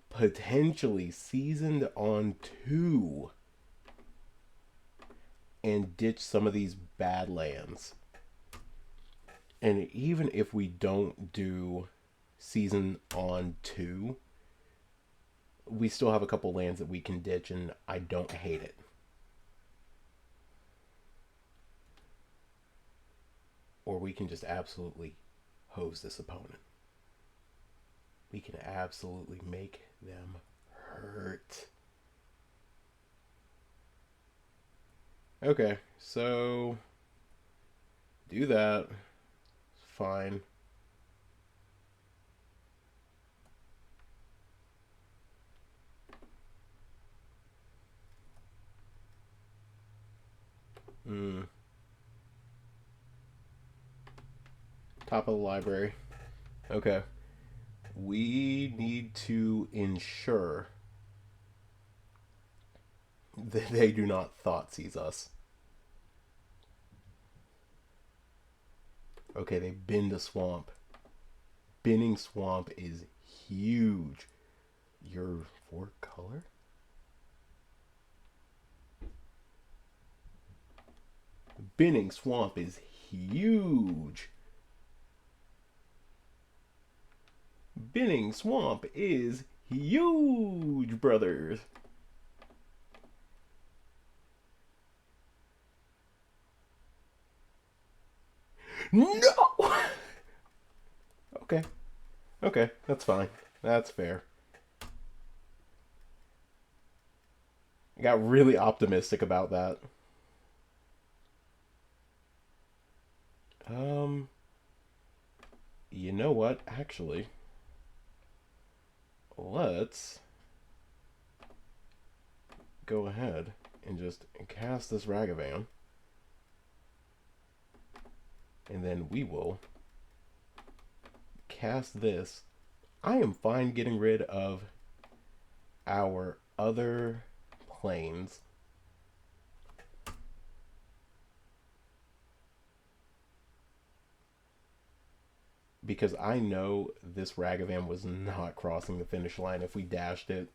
potentially Seasoned on 2, and ditch some of these bad lands. And even if we don't do Season on 2, we still have a couple lands that we can ditch, and I don't hate it. Or we can just absolutely hose this opponent. We can absolutely make them hurt. Okay, so do that. Fine. Top of the library. Okay. We need to ensure that they do not Thoughtseize us. Okay, they bin the swamp. Binning swamp is huge. Your 4 color? Binning swamp is huge. Binning swamp is Huge, brothers. No! Okay. Okay, that's fine. That's fair. I got really optimistic about that. Um, you know what? Actually, let's go ahead and just cast this Ragavan, and then we will cast this. I am fine getting rid of our other planes because I know this Ragavan was not crossing the finish line if we dashed it.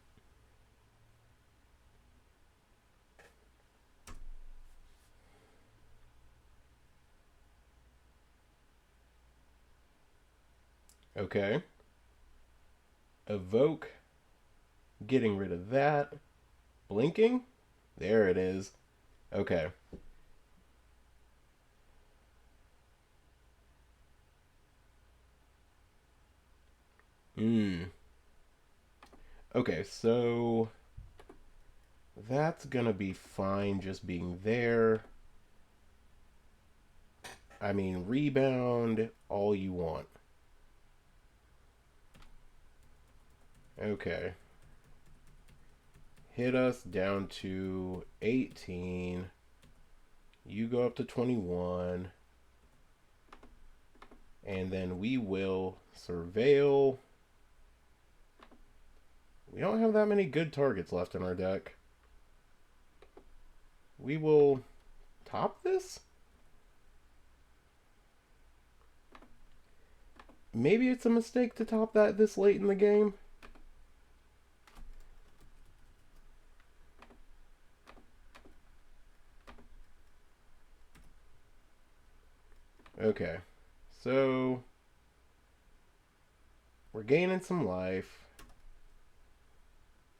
Okay. Evoke. Getting rid of that. Blinking. There it is. Okay. Hmm. Okay, so that's gonna be fine just being there. I mean, rebound all you want. Okay. Hit us down to 18. You go up to 21. And then we will surveil. We don't have that many good targets left in our deck. We will top this? Maybe it's a mistake to top that this late in the game. Okay. So we're gaining some life.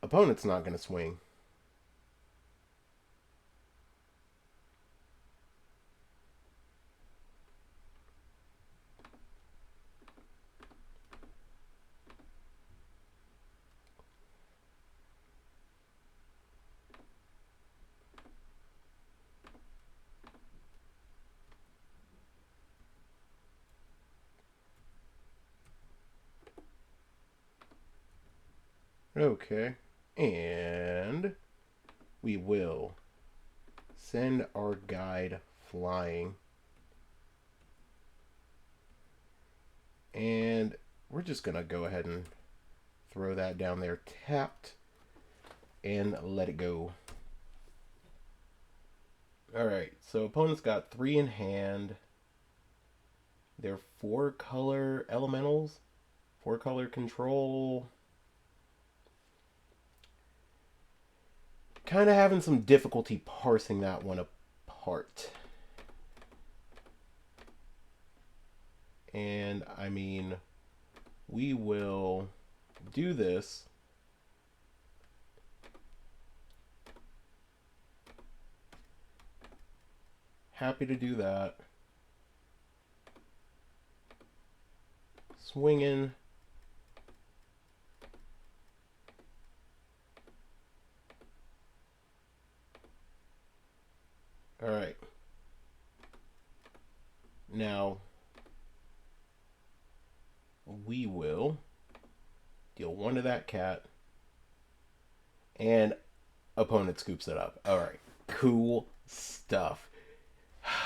Opponent's not going to swing. Okay. And we will send our guide flying. And we're just going to go ahead and throw that down there tapped and let it go. Alright, so opponent's got 3 in hand. They're 4-color elementals, 4-color control. Kind of having some difficulty parsing that one apart. And I mean, we will do this. Happy to do that. Swinging. All right. Now, we will deal 1 to that cat. And opponent scoops it up. All right. Cool stuff.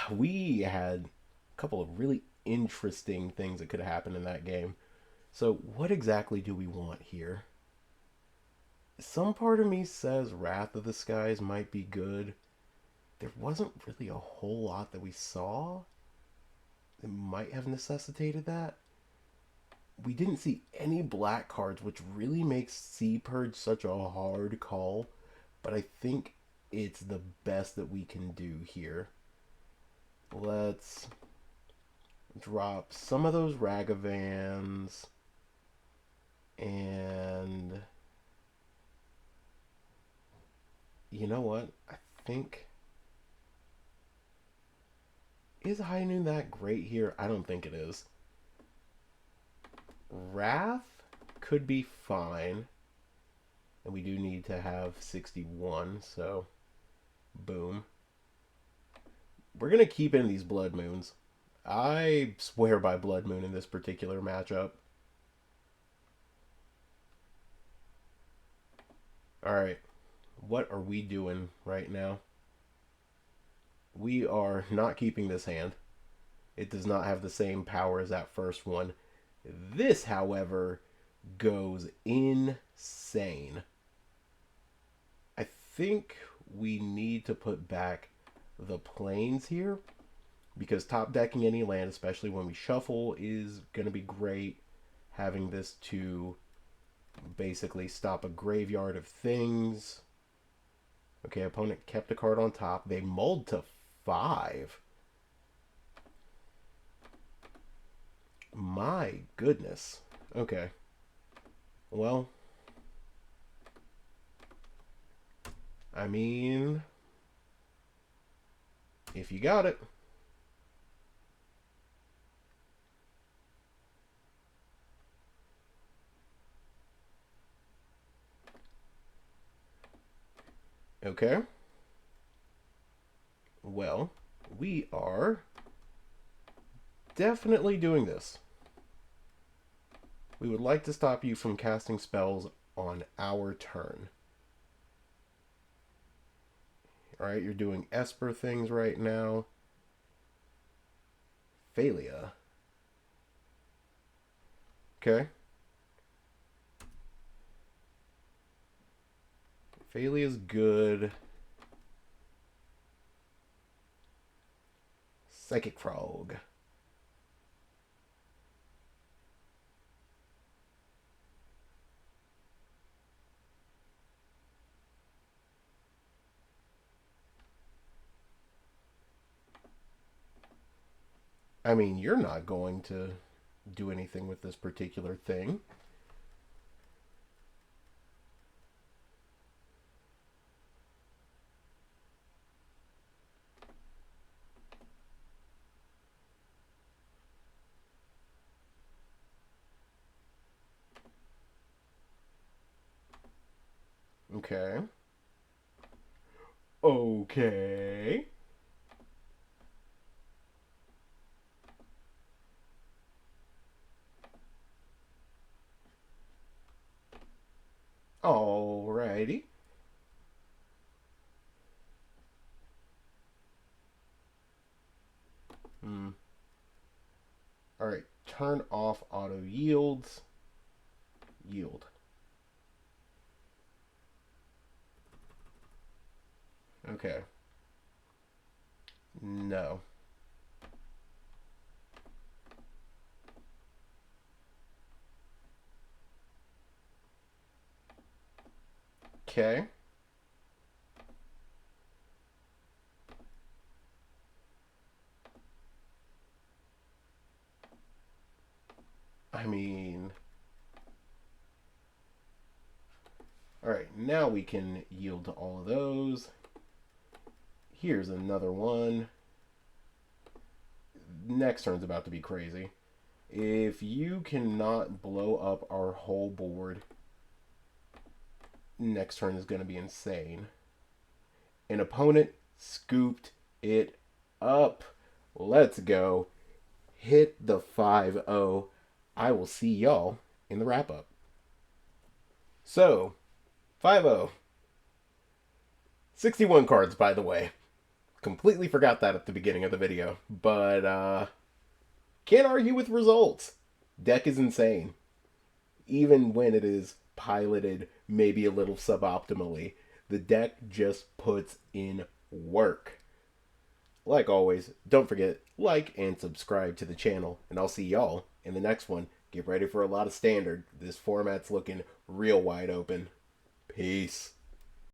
We had a couple of really interesting things that could have happened in that game. So, what exactly do we want here? Some part of me says Wrath of the Skies might be good. There wasn't really a whole lot that we saw that might have necessitated that. We didn't see any black cards, which really makes Sea Purge such a hard call. But I think it's the best that we can do here. Let's drop some of those Ragavans. And You know what? I think... Is High Noon that great here? I don't think it is. Wrath could be fine. And we do need to have 61, so... Boom. We're going to keep in these Blood Moons. I swear by Blood Moon in this particular matchup. Alright. What are we doing right now? We are not keeping this hand. It does not have the same power as that first one. This, however, goes insane. I think we need to put back the planes here, because top decking any land, especially when we shuffle, is going to be great. Having this to basically stop a graveyard of things. Okay, opponent kept a card on top. They mulled to 5. My goodness. Okay. Well, I mean, if you got it. Okay. Well, we are definitely doing this. We would like to stop you from casting spells on our turn. Alright, you're doing Esper things right now. Phalia. Okay. Phalia's good. Psychic Frog. I mean, you're not going to do anything with this particular thing. Okay. Okay. Alrighty. Alright, turn off auto yields. Yield. Okay. No. Okay. I mean... Alright, now we can yield to all of those. Here's another one. Next turn's about to be crazy. If you cannot blow up our whole board, next turn is going to be insane. An opponent scooped it up. Let's go. Hit the 5-0. I will see y'all in the wrap-up. So, 5-0. 61 cards, by the way. Completely forgot that at the beginning of the video. But, can't argue with results. Deck is insane. Even when it is piloted maybe a little suboptimally, the deck just puts in work. Like always, don't forget, like and subscribe to the channel, and I'll see y'all in the next one. Get ready for a lot of standard. This format's looking real wide open. Peace.